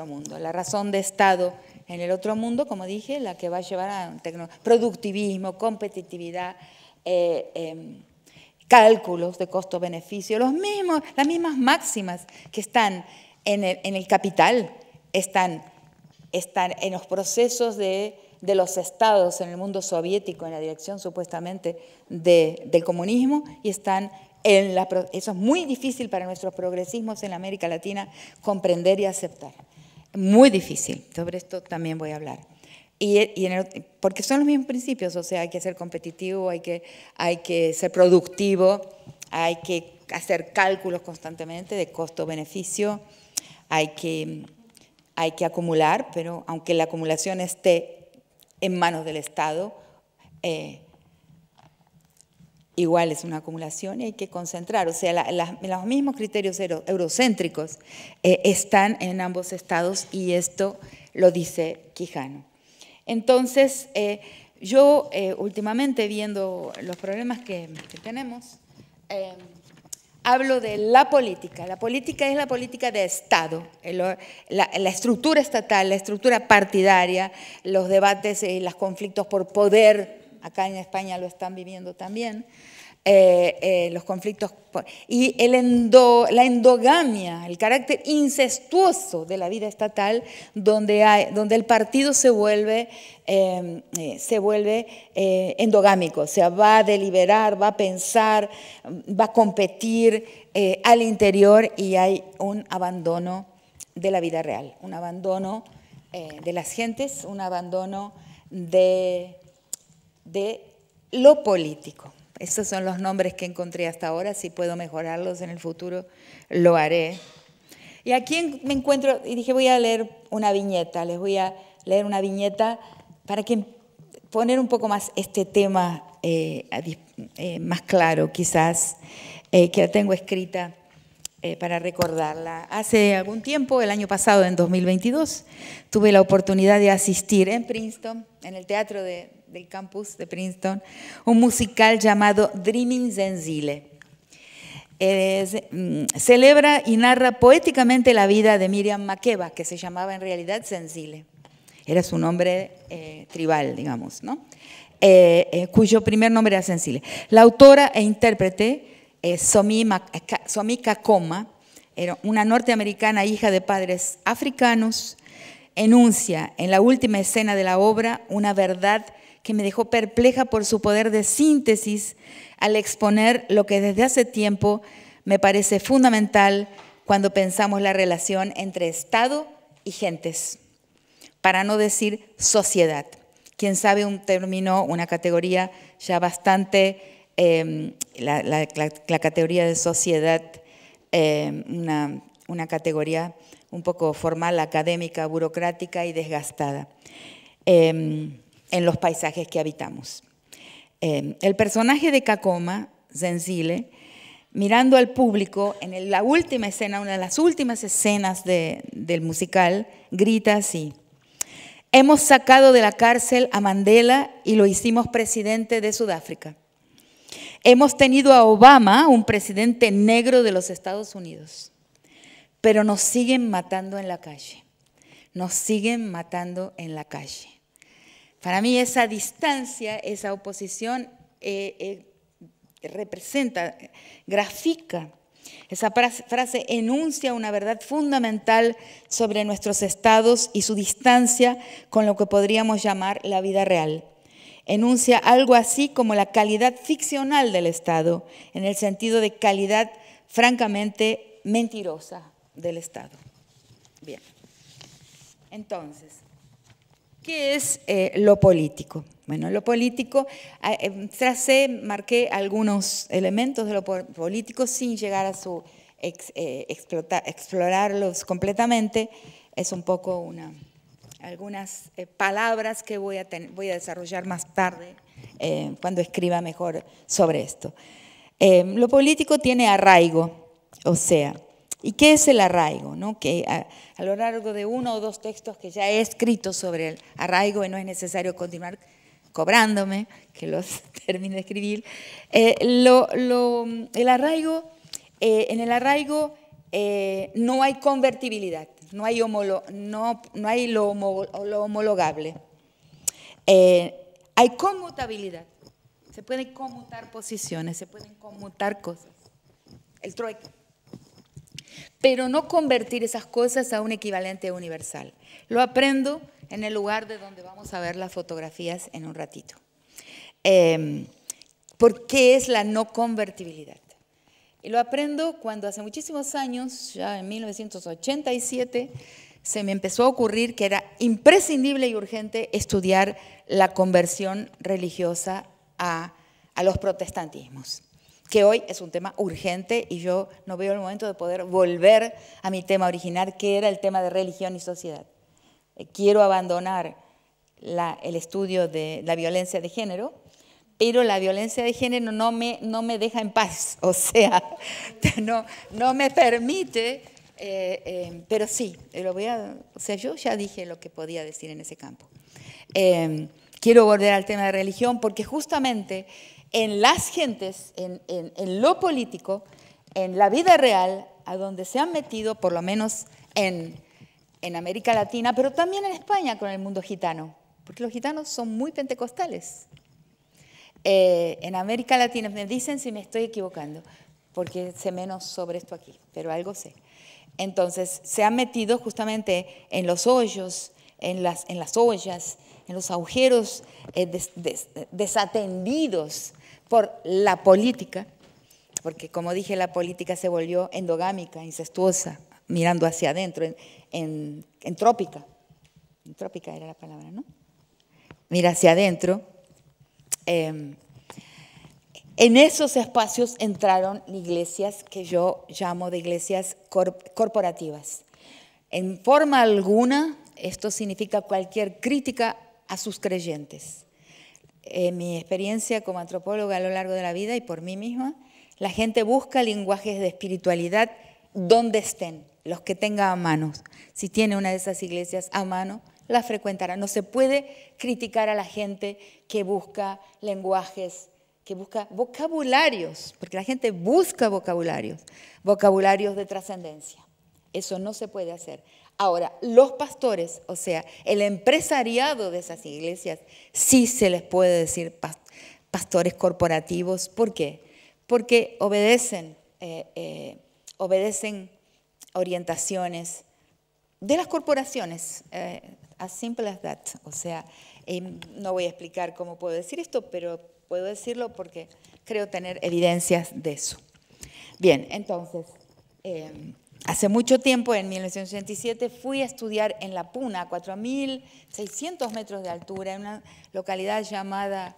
mundo. La razón de Estado en el otro mundo, como dije, la que va a llevar a productivismo, competitividad, cálculos de costo-beneficio, las mismas máximas que están en el capital, están en los procesos de los estados en el mundo soviético, en la dirección supuestamente del comunismo, y están eso es muy difícil para nuestros progresismos en América Latina comprender y aceptar. Muy difícil, sobre esto también voy a hablar. Porque son los mismos principios, o sea, hay que ser competitivo, hay que ser productivo, hay que hacer cálculos constantemente de costo-beneficio, hay que acumular, pero aunque la acumulación esté en manos del Estado, igual es una acumulación y hay que concentrar. O sea, los mismos criterios eurocéntricos están en ambos estados y esto lo dice Quijano. Entonces, yo últimamente viendo los problemas que tenemos, hablo de la política. La política es la política de Estado, la estructura estatal, la estructura partidaria, los debates y los conflictos por poder. Acá en España lo están viviendo también, los conflictos y la endogamia, el carácter incestuoso de la vida estatal, donde el partido se vuelve endogámico, o sea, va a deliberar, va a pensar, va a competir al interior, y hay un abandono de la vida real, un abandono de las gentes, un abandono de lo político. Esos son los nombres que encontré hasta ahora. Si puedo mejorarlos en el futuro, lo haré. Y aquí me encuentro, y dije, voy a leer una viñeta, les voy a leer una viñeta para que poner un poco más este tema más claro, quizás, que la tengo escrita para recordarla. Hace algún tiempo, el año pasado, en 2022, tuve la oportunidad de asistir en Princeton, en el teatro del campus de Princeton, un musical llamado Dreaming Zenzile. Celebra y narra poéticamente la vida de Miriam Makeba, que se llamaba en realidad Zenzile. Era su nombre tribal, digamos, ¿no? Cuyo primer nombre era Zenzile. La autora e intérprete, Somi Kakoma, era una norteamericana hija de padres africanos, enuncia en la última escena de la obra una verdad que me dejó perpleja por su poder de síntesis al exponer lo que desde hace tiempo me parece fundamental cuando pensamos la relación entre Estado y gentes, para no decir sociedad. Quién sabe un término, una categoría ya bastante, la categoría de sociedad, una categoría un poco formal, académica, burocrática y desgastada en los paisajes que habitamos. El personaje de Kakoma, Zenzile, mirando al público en la última escena, una de las últimas escenas del musical, grita así: hemos sacado de la cárcel a Mandela y lo hicimos presidente de Sudáfrica. Hemos tenido a Obama, un presidente negro de los Estados Unidos, pero nos siguen matando en la calle. Nos siguen matando en la calle. Para mí esa distancia, esa oposición representa, grafica. Esa frase enuncia una verdad fundamental sobre nuestros estados y su distancia con lo que podríamos llamar la vida real. Enuncia algo así como la calidad ficcional del Estado, en el sentido de calidad francamente mentirosa del Estado. Bien. Entonces, ¿qué es lo político? Bueno, lo político, marqué algunos elementos de lo político sin llegar a explorarlos completamente. Es un poco algunas palabras que voy a desarrollar más tarde cuando escriba mejor sobre esto. Lo político tiene arraigo, o sea, ¿y qué es el arraigo? ¿No? Que a lo largo de uno o dos textos que ya he escrito sobre el arraigo, y no es necesario continuar cobrándome que los termine de escribir, el arraigo, en el arraigo no hay convertibilidad, no hay lo homologable. Hay conmutabilidad, se pueden conmutar posiciones, se pueden conmutar cosas, el trueque. Pero no convertir esas cosas a un equivalente universal. Lo aprendo en el lugar de donde vamos a ver las fotografías en un ratito. ¿Por qué es la no convertibilidad? Y lo aprendo cuando hace muchísimos años, ya en 1987, se me empezó a ocurrir que era imprescindible y urgente estudiar la conversión religiosa a los protestantismos, que hoy es un tema urgente y yo no veo el momento de poder volver a mi tema original, que era el tema de religión y sociedad. Quiero abandonar el estudio de la violencia de género, pero la violencia de género no me deja en paz, o sea, no me permite, pero sí, o sea, yo ya dije lo que podía decir en ese campo. Quiero volver al tema de religión porque justamente en las gentes, en lo político, en la vida real, a donde se han metido, por lo menos en América Latina, pero también en España con el mundo gitano, porque los gitanos son muy pentecostales. En América Latina, me dicen si me estoy equivocando, porque sé menos sobre esto aquí, pero algo sé. Entonces, se han metido justamente en los hoyos, en las ollas, en los agujeros desatendidos por la política, porque como dije, la política se volvió endogámica, incestuosa, mirando hacia adentro, entrópica. Entrópica era la palabra, ¿no? Mira hacia adentro. En esos espacios entraron iglesias que yo llamo de iglesias corporativas. En forma alguna, esto significa cualquier crítica a sus creyentes. En mi experiencia como antropóloga a lo largo de la vida y por mí misma, la gente busca lenguajes de espiritualidad donde estén, los que tenga a mano. Si tiene una de esas iglesias a mano, la frecuentará. No se puede criticar a la gente que busca lenguajes, que busca vocabularios, porque la gente busca vocabularios de trascendencia. Eso no se puede hacer. Ahora, los pastores, o sea, el empresariado de esas iglesias, sí se les puede decir pastores corporativos. ¿Por qué? Porque obedecen orientaciones de las corporaciones, as simple as that. O sea, no voy a explicar cómo puedo decir esto, pero puedo decirlo porque creo tener evidencias de eso. Bien, entonces, hace mucho tiempo, en 1987, fui a estudiar en La Puna, a 4.600 metros de altura, en una localidad llamada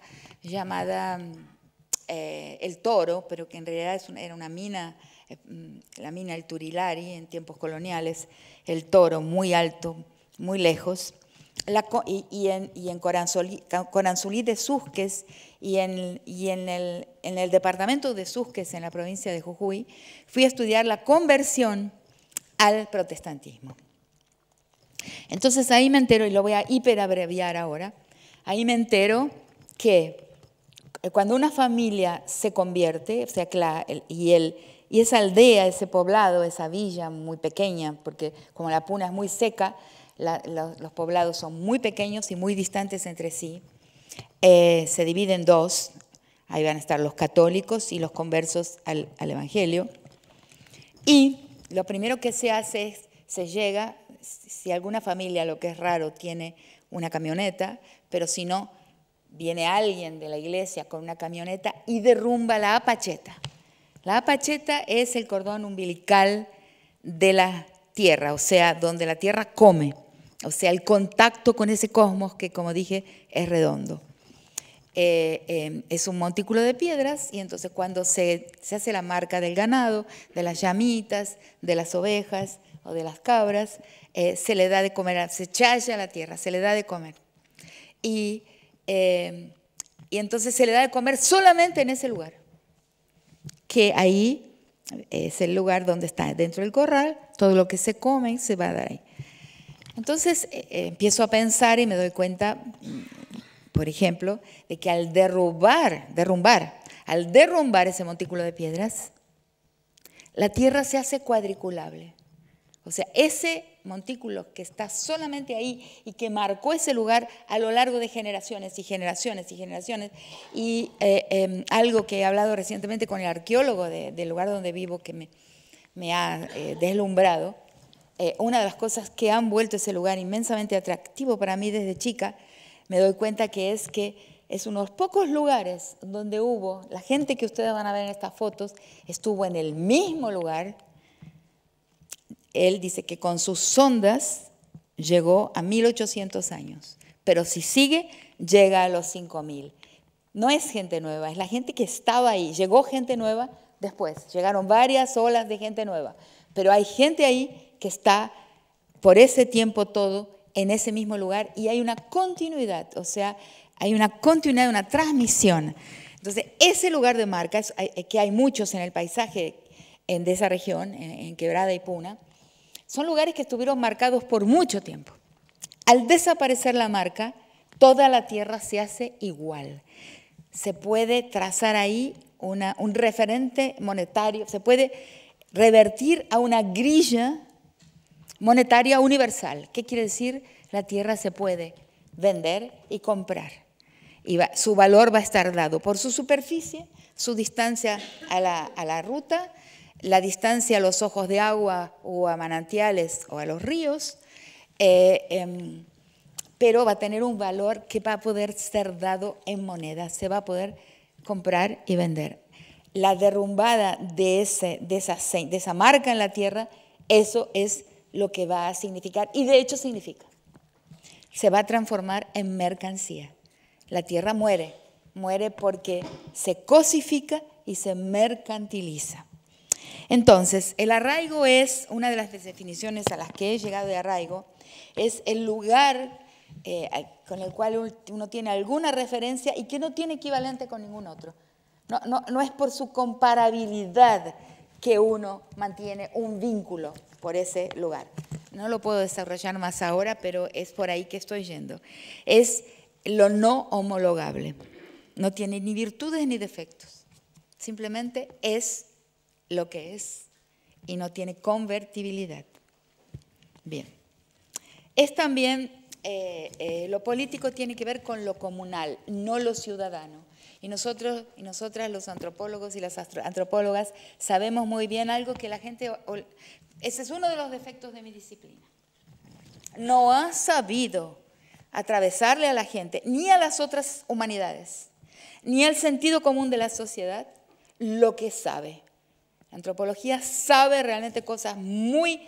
El Toro, pero que en realidad era una mina, la mina El Turilari en tiempos coloniales, El Toro, muy alto, muy lejos. Y en Coranzulí de Susques y en el departamento de Susques, en la provincia de Jujuy, fui a estudiar la conversión al protestantismo. Entonces ahí me entero, y lo voy a hiperabreviar ahora, ahí me entero que cuando una familia se convierte, o sea, y esa aldea, ese poblado, esa villa muy pequeña, porque como La Puna es muy seca, los poblados son muy pequeños y muy distantes entre sí, se dividen en dos. Ahí van a estar los católicos y los conversos al Evangelio. Y lo primero que se hace es, se llega, si alguna familia, lo que es raro, tiene una camioneta, pero si no, viene alguien de la iglesia con una camioneta y derrumba la apacheta. La apacheta es el cordón umbilical de la tierra, o sea, donde la tierra come, o sea, el contacto con ese cosmos que, como dije, es redondo. Es un montículo de piedras y entonces cuando se hace la marca del ganado, de las llamitas, de las ovejas o de las cabras, se le da de comer, se challa la tierra, se le da de comer. Y entonces se le da de comer solamente en ese lugar, que ahí es el lugar donde está dentro del corral, todo lo que se come se va a dar ahí. Entonces empiezo a pensar y me doy cuenta, por ejemplo, de que al derrumbar ese montículo de piedras, la tierra se hace cuadriculable. O sea, ese montículo que está solamente ahí y que marcó ese lugar a lo largo de generaciones y generaciones y generaciones, y algo que he hablado recientemente con el arqueólogo del lugar donde vivo que me ha deslumbrado, una de las cosas que han vuelto ese lugar inmensamente atractivo para mí desde chica, me doy cuenta que es unos pocos lugares donde hubo, la gente que ustedes van a ver en estas fotos, estuvo en el mismo lugar. Él dice que con sus sondas llegó a 1800 años, pero si sigue, llega a los 5000. No es gente nueva, es la gente que estaba ahí. Llegó gente nueva después, llegaron varias olas de gente nueva, pero hay gente ahí que está por ese tiempo todo en ese mismo lugar y hay una continuidad, o sea, hay una continuidad, una transmisión. Entonces, ese lugar de marca, que hay muchos en el paisaje de esa región, en Quebrada y Puna, son lugares que estuvieron marcados por mucho tiempo. Al desaparecer la marca, toda la tierra se hace igual. Se puede trazar ahí un referente monetario, se puede revertir a una grilla monetaria universal. ¿Qué quiere decir? La tierra se puede vender y comprar. Y su valor va a estar dado por su superficie, su distancia a la ruta, la distancia a los ojos de agua o a manantiales o a los ríos, pero va a tener un valor que va a poder ser dado en moneda, se va a poder comprar y vender. La derrumbada de esa marca en la tierra, eso es lo que va a significar, y de hecho significa, se va a transformar en mercancía. La tierra muere, muere porque se cosifica y se mercantiliza. Entonces, el arraigo es, una de las definiciones a las que he llegado de arraigo, es el lugar con el cual uno tiene alguna referencia y que no tiene equivalente con ningún otro. No es por su comparabilidad que uno mantiene un vínculo por ese lugar. No lo puedo desarrollar más ahora, pero es por ahí que estoy yendo. Es lo no homologable. No tiene ni virtudes ni defectos. Simplemente es lo que es y no tiene convertibilidad. Bien. Es también, lo político tiene que ver con lo comunal, no lo ciudadano. Y nosotros y nosotras, los antropólogos y las antropólogas, sabemos muy bien algo que la gente... Ese es uno de los defectos de mi disciplina. No ha sabido atravesarle a la gente, ni a las otras humanidades, ni al sentido común de la sociedad, lo que sabe. La antropología sabe realmente cosas muy,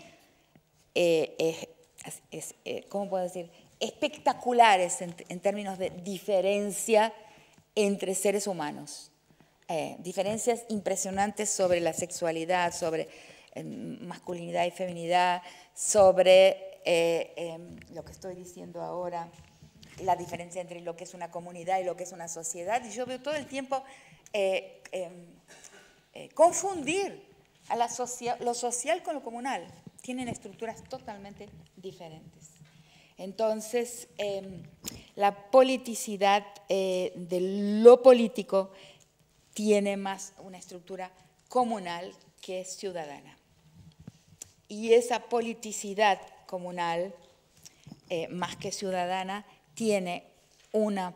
¿cómo puedo decir?, espectaculares en términos de diferencia entre seres humanos. Diferencias impresionantes sobre la sexualidad, sobre masculinidad y feminidad, sobre lo que estoy diciendo ahora, la diferencia entre lo que es una comunidad y lo que es una sociedad. Y yo veo todo el tiempo confundir a lo social con lo comunal. Tienen estructuras totalmente diferentes. Entonces, la politicidad de lo político tiene más una estructura comunal que ciudadana. Y esa politicidad comunal, más que ciudadana, tiene una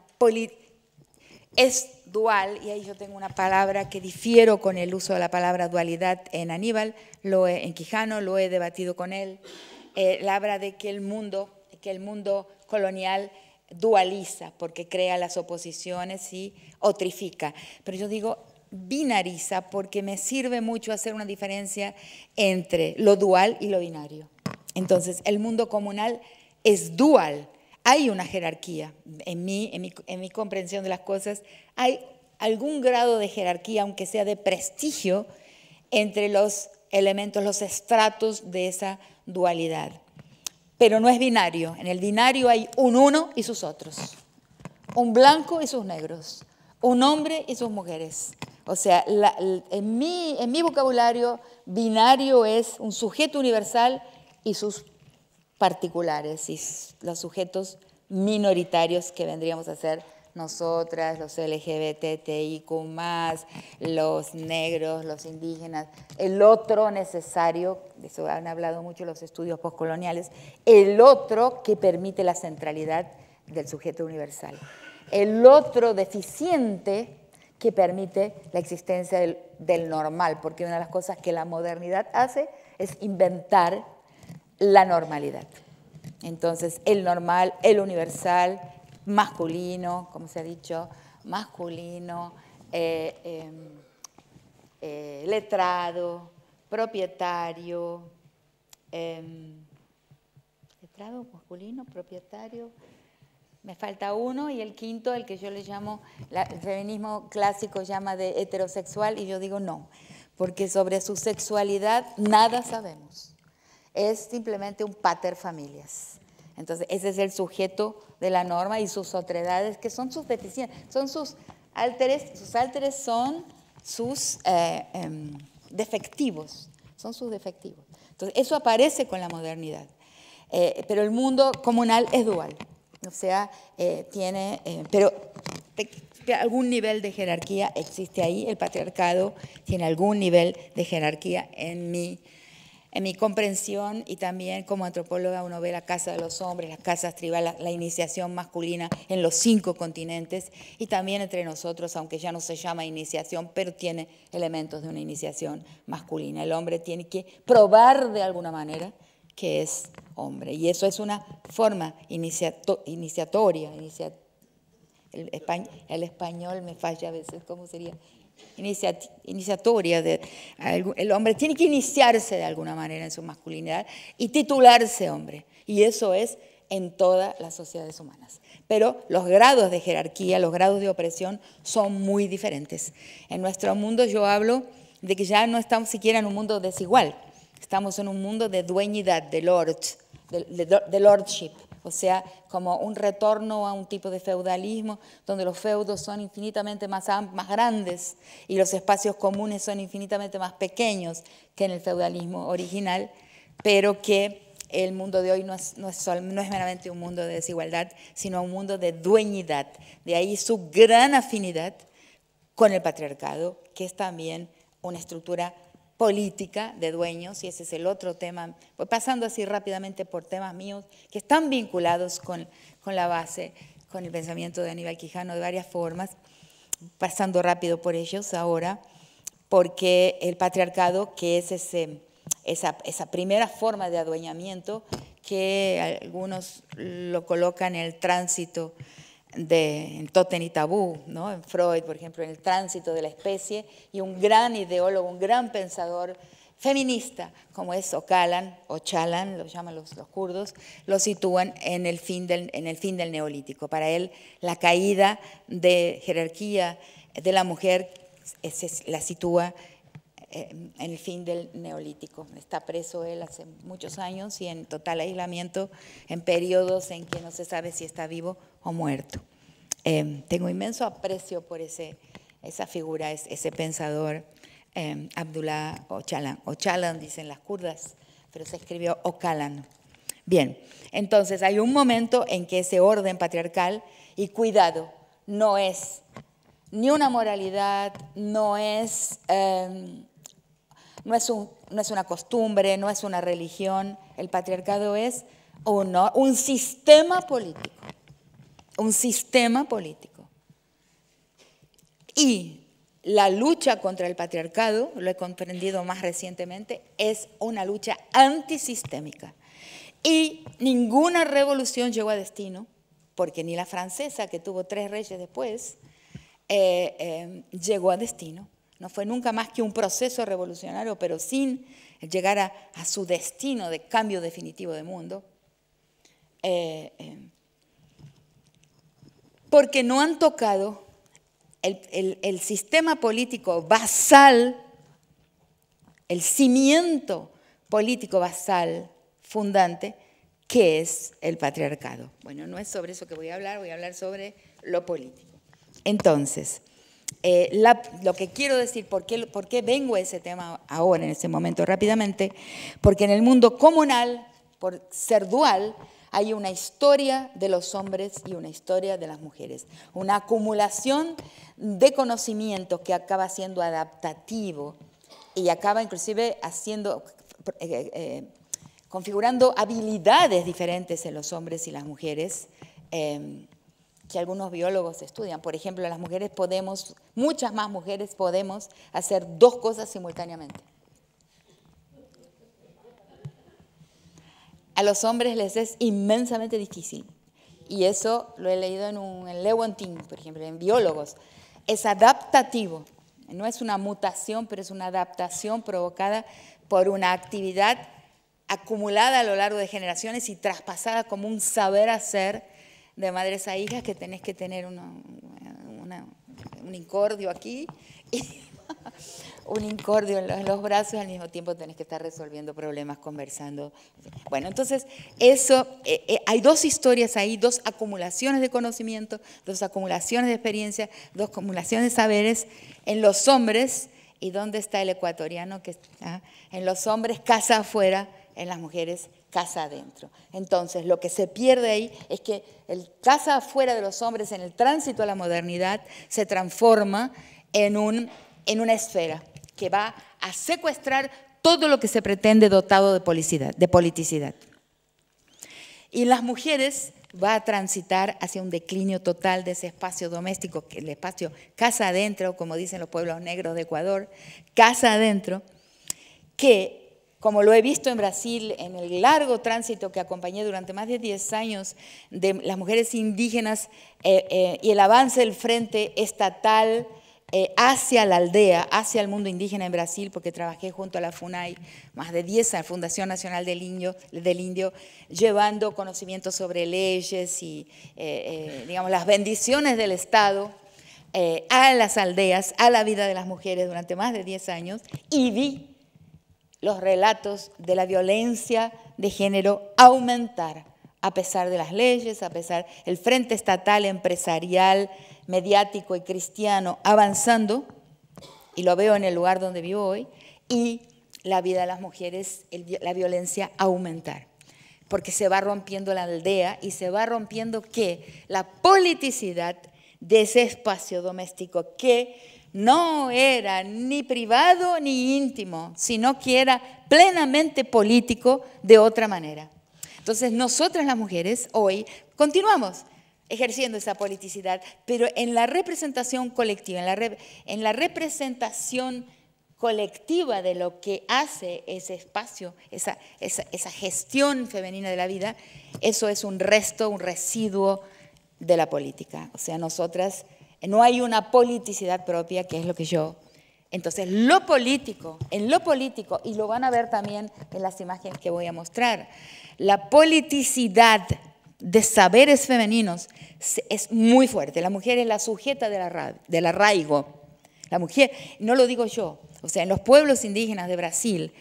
es dual, y ahí yo tengo una palabra que difiero con el uso de la palabra dualidad en Aníbal, en Quijano, lo he debatido con él. Él habla de que el mundo colonial dualiza porque crea las oposiciones y otrifica. Pero yo digo binariza porque me sirve mucho hacer una diferencia entre lo dual y lo binario. Entonces, el mundo comunal es dual. Hay una jerarquía. En mi comprensión de las cosas, hay algún grado de jerarquía, aunque sea de prestigio, entre los elementos, los estratos de esa dualidad. Pero no es binario. En el binario hay un uno y sus otros, un blanco y sus negros, un hombre y sus mujeres. O sea, en mi vocabulario, binario es un sujeto universal y sus particulares y los sujetos minoritarios que vendríamos a ser nosotras, los LGBTIQ+, los negros, los indígenas, el otro necesario, de eso han hablado mucho los estudios postcoloniales, el otro que permite la centralidad del sujeto universal, el otro deficiente que permite la existencia del normal, porque una de las cosas que la modernidad hace es inventar la normalidad. Entonces, el normal, el universal, masculino, como se ha dicho, masculino, letrado, propietario, letrado, masculino, propietario, me falta uno, y el quinto, el que yo le llamo, el feminismo clásico llama de heterosexual, y yo digo no, porque sobre su sexualidad nada sabemos. Es simplemente un pater familias. Entonces, ese es el sujeto de la norma y sus otredades, que son sus deficiencias, son sus álteres son sus defectivos, son sus defectivos. Entonces, eso aparece con la modernidad. Pero el mundo comunal es dual, o sea, tiene, pero algún nivel de jerarquía existe ahí, el patriarcado tiene algún nivel de jerarquía en mi comprensión, y también como antropóloga uno ve la casa de los hombres, las casas tribales, la iniciación masculina en los 5 continentes, y también entre nosotros, aunque ya no se llama iniciación, pero tiene elementos de una iniciación masculina. El hombre tiene que probar de alguna manera que es hombre, y eso es una forma iniciatoria. El español me falla a veces, ¿cómo sería? Iniciatoria. El hombre tiene que iniciarse de alguna manera en su masculinidad y titularse hombre. Y eso es en todas las sociedades humanas. Pero los grados de jerarquía, los grados de opresión son muy diferentes. En nuestro mundo yo hablo de que ya no estamos siquiera en un mundo desigual, estamos en un mundo de dueñidad, de lordship, o sea, como un retorno a un tipo de feudalismo donde los feudos son infinitamente más grandes y los espacios comunes son infinitamente más pequeños que en el feudalismo original, pero que el mundo de hoy no es meramente un mundo de desigualdad, sino un mundo de dueñidad. De ahí su gran afinidad con el patriarcado, que es también una estructura política de dueños, y ese es el otro tema. Voy pasando así rápidamente por temas míos que están vinculados con la base, con el pensamiento de Aníbal Quijano de varias formas, pasando rápido por ellos ahora, porque el patriarcado, que es esa primera forma de adueñamiento que algunos lo colocan en el tránsito en Totem y Tabú, ¿no? En Freud, por ejemplo, en el tránsito de la especie, y un gran ideólogo, un gran pensador feminista, como es Öcalan, lo llaman los kurdos, lo sitúan en el fin del neolítico. Para él, la caída de jerarquía de la mujer la sitúa en el fin del neolítico. Está preso él hace muchos años y en total aislamiento, en periodos en que no se sabe si está vivo o muerto. Tengo inmenso aprecio por esa figura, ese pensador, Abdullah Öcalan dicen las kurdas, pero se escribió Öcalan. Bien, entonces hay un momento en que ese orden patriarcal, y cuidado, no es ni una moralidad, no es una costumbre, no es una religión. El patriarcado es un sistema político. Un sistema político. Y la lucha contra el patriarcado, lo he comprendido más recientemente, es una lucha antisistémica. Y ninguna revolución llegó a destino, porque ni la francesa, que tuvo 3 reyes después, llegó a destino. No fue nunca más que un proceso revolucionario, pero sin llegar a su destino de cambio definitivo de mundo. Porque no han tocado el sistema político basal, el cimiento político basal, fundante, que es el patriarcado. Bueno, no es sobre eso que voy a hablar sobre lo político. Entonces, lo que quiero decir, ¿por qué vengo a ese tema ahora, en este momento, rápidamente? Porque en el mundo comunal, por ser dual, hay una historia de los hombres y una historia de las mujeres. Una acumulación de conocimiento que acaba siendo adaptativo y acaba inclusive configurando habilidades diferentes en los hombres y las mujeres, que algunos biólogos estudian. Por ejemplo, las mujeres muchas más mujeres podemos hacer 2 cosas simultáneamente. A los hombres les es inmensamente difícil. Y eso lo he leído en Lewontin, por ejemplo, en biólogos. Es adaptativo. No es una mutación, pero es una adaptación provocada por una actividad acumulada a lo largo de generaciones y traspasada como un saber hacer de madres a hijas, que tenés que tener un incordio aquí y un incordio en los brazos, y al mismo tiempo tenés que estar resolviendo problemas, conversando. Bueno, entonces hay 2 historias ahí, 2 acumulaciones de conocimiento, 2 acumulaciones de experiencia, 2 acumulaciones de saberes en los hombres. ¿Y dónde está el ecuatoriano? Que está en los hombres, casa afuera, en las mujeres, casa adentro. Entonces, lo que se pierde ahí es que el casa afuera de los hombres, en el tránsito a la modernidad, se transforma en una esfera que va a secuestrar todo lo que se pretende dotado de politicidad. Y las mujeres va a transitar hacia un declinio total de ese espacio doméstico, el espacio casa adentro, como dicen los pueblos negros de Ecuador, casa adentro, que, como lo he visto en Brasil, en el largo tránsito que acompañé durante más de 10 años de las mujeres indígenas y el avance del frente estatal hacia la aldea, hacia el mundo indígena en Brasil, porque trabajé junto a la FUNAI más de 10 años, Fundación Nacional del Indio, llevando conocimientos sobre leyes y, digamos, las bendiciones del Estado a las aldeas, a la vida de las mujeres durante más de 10 años, y vi los relatos de la violencia de género aumentar, a pesar de las leyes, a pesar del frente estatal, empresarial, mediático y cristiano avanzando, y lo veo en el lugar donde vivo hoy, y la vida de las mujeres, la violencia aumentar, porque se va rompiendo la aldea y se va rompiendo ¿qué? La politicidad de ese espacio doméstico que no era ni privado ni íntimo, sino que era plenamente político de otra manera. Entonces, nosotras las mujeres hoy continuamos ejerciendo esa politicidad, pero en la representación colectiva, en la representación colectiva de lo que hace ese espacio, esa gestión femenina de la vida, eso es un resto, un residuo de la política. O sea, nosotras, no hay una politicidad propia, que es lo que yo... Entonces, lo político, en lo político, y lo van a ver también en las imágenes que voy a mostrar, la politicidad de saberes femeninos es muy fuerte. La mujer es la sujeta del arraigo. La mujer, no lo digo yo, o sea, en los pueblos indígenas de Brasil,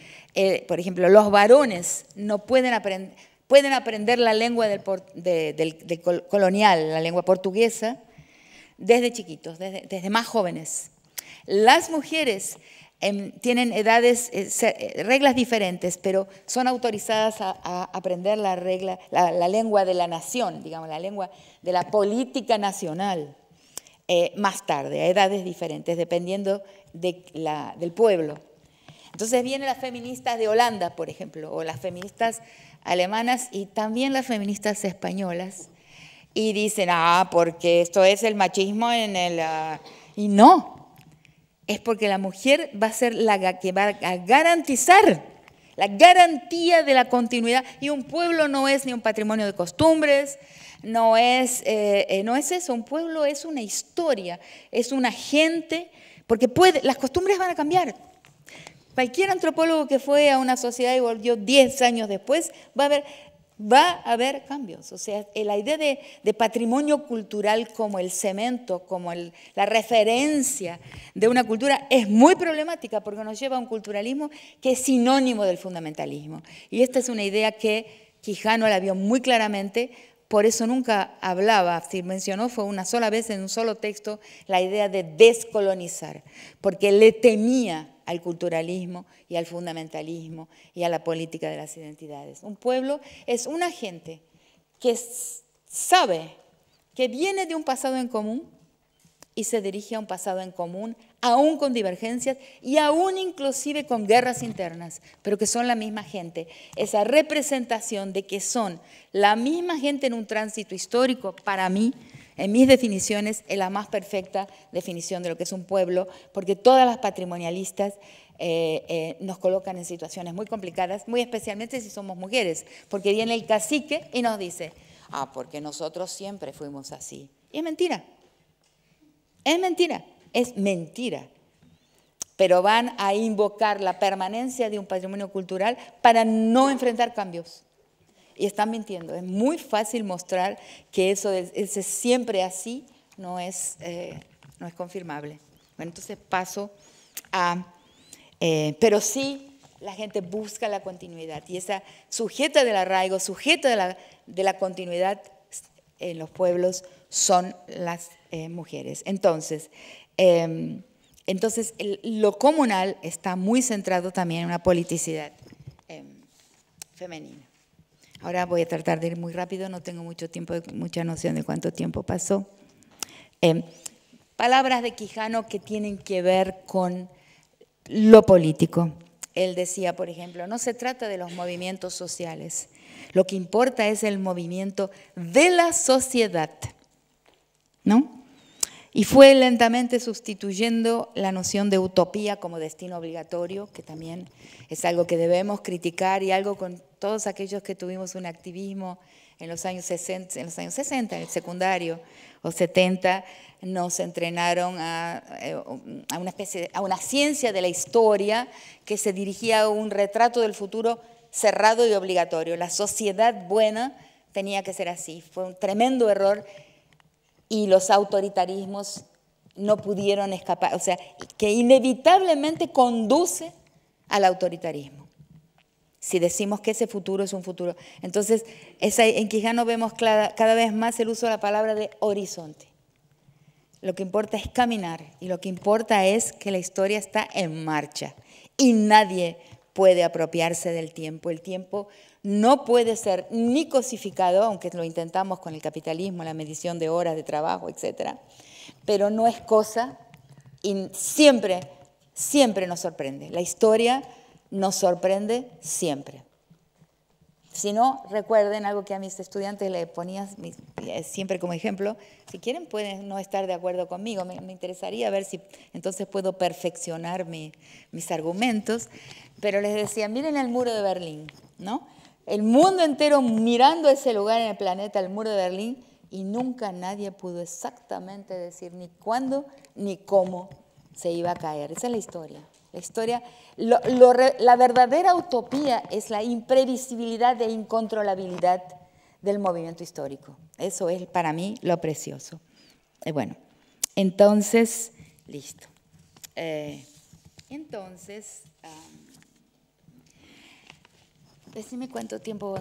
por ejemplo, los varones no pueden aprender la lengua del colonial, la lengua portuguesa, desde chiquitos, desde más jóvenes. Las mujeres tienen edades, reglas diferentes, pero son autorizadas a aprender la lengua de la nación, digamos, la lengua de la política nacional, más tarde, a edades diferentes, dependiendo del pueblo. Entonces vienen las feministas de Holanda, por ejemplo, o las feministas alemanas y también las feministas españolas, y dicen, porque esto es el machismo y no. Es porque la mujer va a ser la que va a garantizar la garantía de la continuidad. Y un pueblo no es ni un patrimonio de costumbres, no es eso. Un pueblo es una historia, es una gente, porque las costumbres van a cambiar. Cualquier antropólogo que fue a una sociedad y volvió 10 años después va a haber cambios. O sea, la idea de patrimonio cultural como el cemento, como la referencia de una cultura es muy problemática porque nos lleva a un culturalismo que es sinónimo del fundamentalismo. Y esta es una idea que Quijano la vio muy claramente, por eso nunca hablaba, si mencionó fue una sola vez en un solo texto la idea de descolonizar, porque le temía al culturalismo y al fundamentalismo y a la política de las identidades. Un pueblo es una gente que sabe que viene de un pasado en común y se dirige a un pasado en común, aún con divergencias y aún inclusive con guerras internas, pero que son la misma gente. Esa representación de que son la misma gente en un tránsito histórico, para mí, en mis definiciones, es la más perfecta definición de lo que es un pueblo, porque todas las patrimonialistas nos colocan en situaciones muy complicadas, muy especialmente si somos mujeres, porque viene el cacique y nos dice, porque nosotros siempre fuimos así. Y es mentira. Es mentira. Es mentira. Pero van a invocar la permanencia de un patrimonio cultural para no enfrentar cambios. Y están mintiendo. Es muy fácil mostrar que eso es siempre así, no es confirmable. Bueno, entonces paso a... pero sí, la gente busca la continuidad. Y esa sujeta del arraigo, sujeta de la continuidad en los pueblos son las mujeres. Entonces lo comunal está muy centrado también en una politicidad femenina. Ahora voy a tratar de ir muy rápido, no tengo mucho tiempo, mucha noción de cuánto tiempo pasó. Palabras de Quijano que tienen que ver con lo político. Él decía, por ejemplo, no se trata de los movimientos sociales, lo que importa es el movimiento de la sociedad, ¿no? Y fue lentamente sustituyendo la noción de utopía como destino obligatorio, que también es algo que debemos criticar y algo con todos aquellos que tuvimos un activismo en los años 60, en el secundario, o 70, nos entrenaron a una ciencia de la historia que se dirigía a un retrato del futuro cerrado y obligatorio. La sociedad buena tenía que ser así. Fue un tremendo error y los autoritarismos no pudieron escapar, o sea, que inevitablemente conduce al autoritarismo. Si decimos que ese futuro es un futuro. Entonces, en Quijano vemos cada vez más el uso de la palabra de horizonte. Lo que importa es caminar y lo que importa es que la historia está en marcha y nadie puede apropiarse del tiempo. El tiempo no puede ser ni cosificado, aunque lo intentamos con el capitalismo, la medición de horas de trabajo, etc. Pero no es cosa y siempre nos sorprende. La historia nos sorprende siempre. Si no, recuerden algo que a mis estudiantes les ponía siempre como ejemplo. Si quieren pueden no estar de acuerdo conmigo. Me interesaría ver si entonces puedo perfeccionar mis argumentos. Pero les decía, miren el muro de Berlín, ¿no? El mundo entero mirando ese lugar en el planeta, el muro de Berlín, y nunca nadie pudo exactamente decir ni cuándo ni cómo se iba a caer. Esa es la historia. La historia, la verdadera utopía es la imprevisibilidad e incontrolabilidad del movimiento histórico. Eso es para mí lo precioso. Bueno, entonces, listo. Decime cuánto tiempo...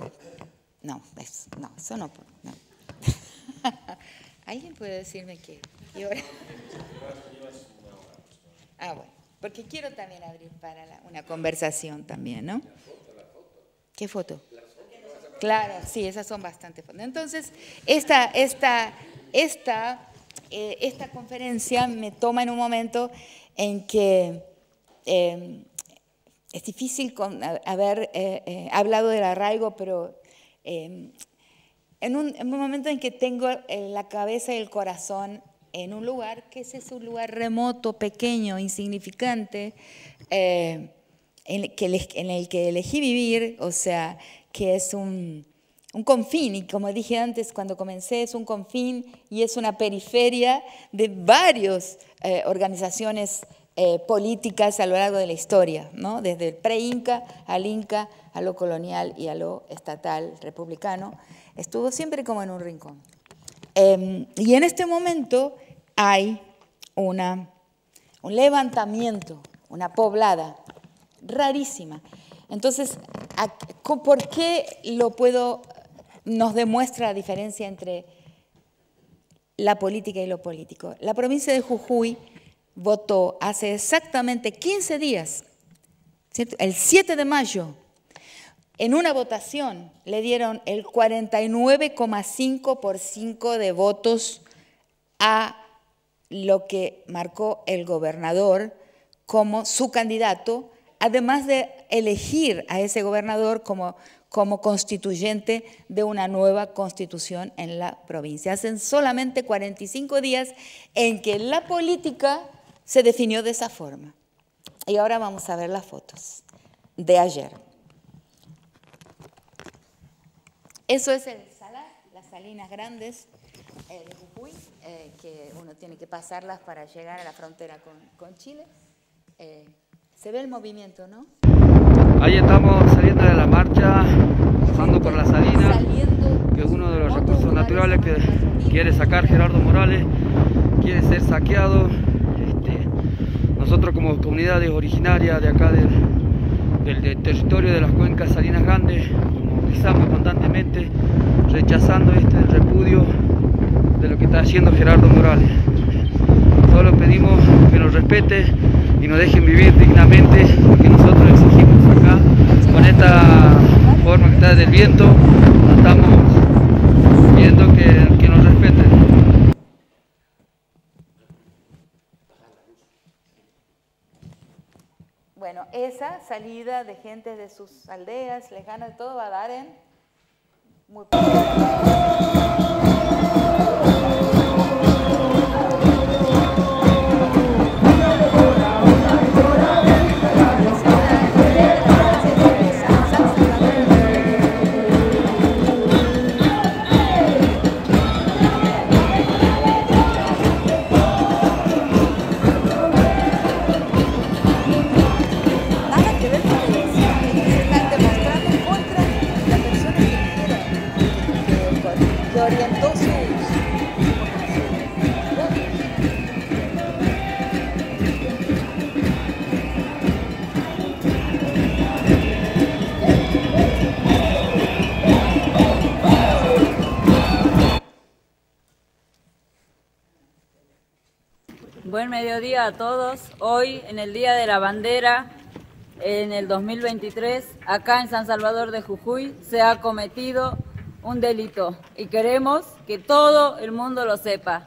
No, eso no. ¿Alguien puede decirme qué hora? Bueno. Porque quiero también abrir para una conversación también, ¿no? ¿Qué foto? Claro, sí, esas son bastante fotos. Entonces, esta conferencia me toma en un momento en que es difícil haber hablado del arraigo, pero en un momento en que tengo la cabeza y el corazón en un lugar que ese es un lugar remoto, pequeño, insignificante, en el que elegí vivir, o sea, que es un confín, y como dije antes cuando comencé, es un confín y es una periferia de varias organizaciones políticas a lo largo de la historia, ¿no? Desde el pre-Inca, a lo colonial y a lo estatal republicano, estuvo siempre como en un rincón. Y en este momento hay un levantamiento, una poblada rarísima. Entonces, ¿por qué nos demuestra la diferencia entre la política y lo político? La provincia de Jujuy votó hace exactamente 15 días, ¿cierto? El 7 de mayo, en una votación le dieron el 49,5% de votos a lo que marcó el gobernador como su candidato, además de elegir a ese gobernador como constituyente de una nueva constitución en la provincia. Hacen solamente 45 días en que la política se definió de esa forma. Y ahora vamos a ver las fotos de ayer. Eso es el Salar, las salinas grandes de Jujuy, que uno tiene que pasarlas para llegar a la frontera con Chile. Se ve el movimiento, ¿no? Ahí estamos saliendo de la marcha, pasando por las salinas, que es uno de los recursos naturales que quiere sacar Gerardo Morales, quiere ser saqueado. Nosotros como comunidades originarias de acá del territorio de las cuencas salinas grandes, movilizamos constantemente, rechazando el repudio de lo que está haciendo Gerardo Morales. Solo pedimos que nos respete y nos dejen vivir dignamente lo que nosotros exigimos acá. Con esta forma que está del viento, estamos pidiendo que nos respeten. Bueno, esa salida de gente de sus aldeas lejanas, todo va a dar en muy poco. Buen mediodía a todos. Hoy, en el Día de la Bandera, en el 2023, acá en San Salvador de Jujuy, se ha cometido un delito y queremos que todo el mundo lo sepa.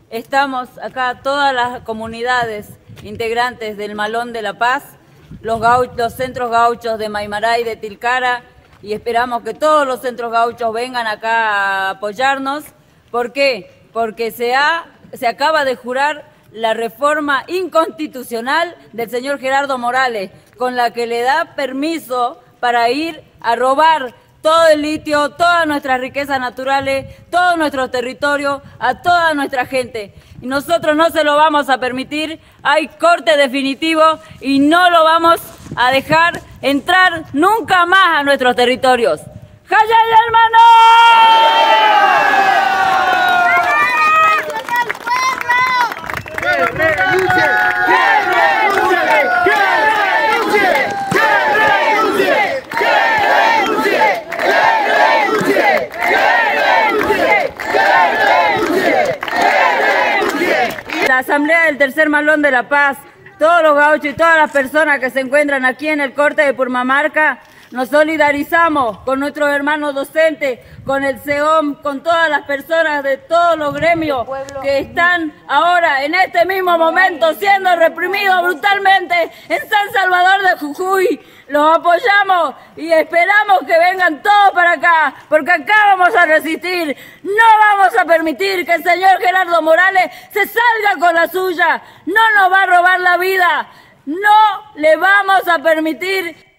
Estamos acá todas las comunidades integrantes del Malón de la Paz, los centros gauchos de Maimará y de Tilcara, y esperamos que todos los centros gauchos vengan acá a apoyarnos. ¿Por qué? Porque se acaba de jurar la reforma inconstitucional del señor Gerardo Morales, con la que le da permiso para ir a robar todo el litio, todas nuestras riquezas naturales, todo nuestro territorio, a toda nuestra gente. Y nosotros no se lo vamos a permitir, hay corte definitivo y no lo vamos a dejar entrar nunca más a nuestros territorios. ¡Jayay, hermano! La Asamblea del Tercer Malón de la Paz, todos los gauchos y todas las personas que se encuentran aquí en el corte de Purmamarca, nos solidarizamos con nuestros hermanos docentes, con el SEOM, con todas las personas de todos los gremios que están ahora, en este mismo momento, siendo reprimidos brutalmente en San Salvador de Jujuy. Los apoyamos y esperamos que vengan todos para acá, porque acá vamos a resistir. No vamos a permitir que el señor Gerardo Morales se salga con la suya. No nos va a robar la vida. No le vamos a permitir.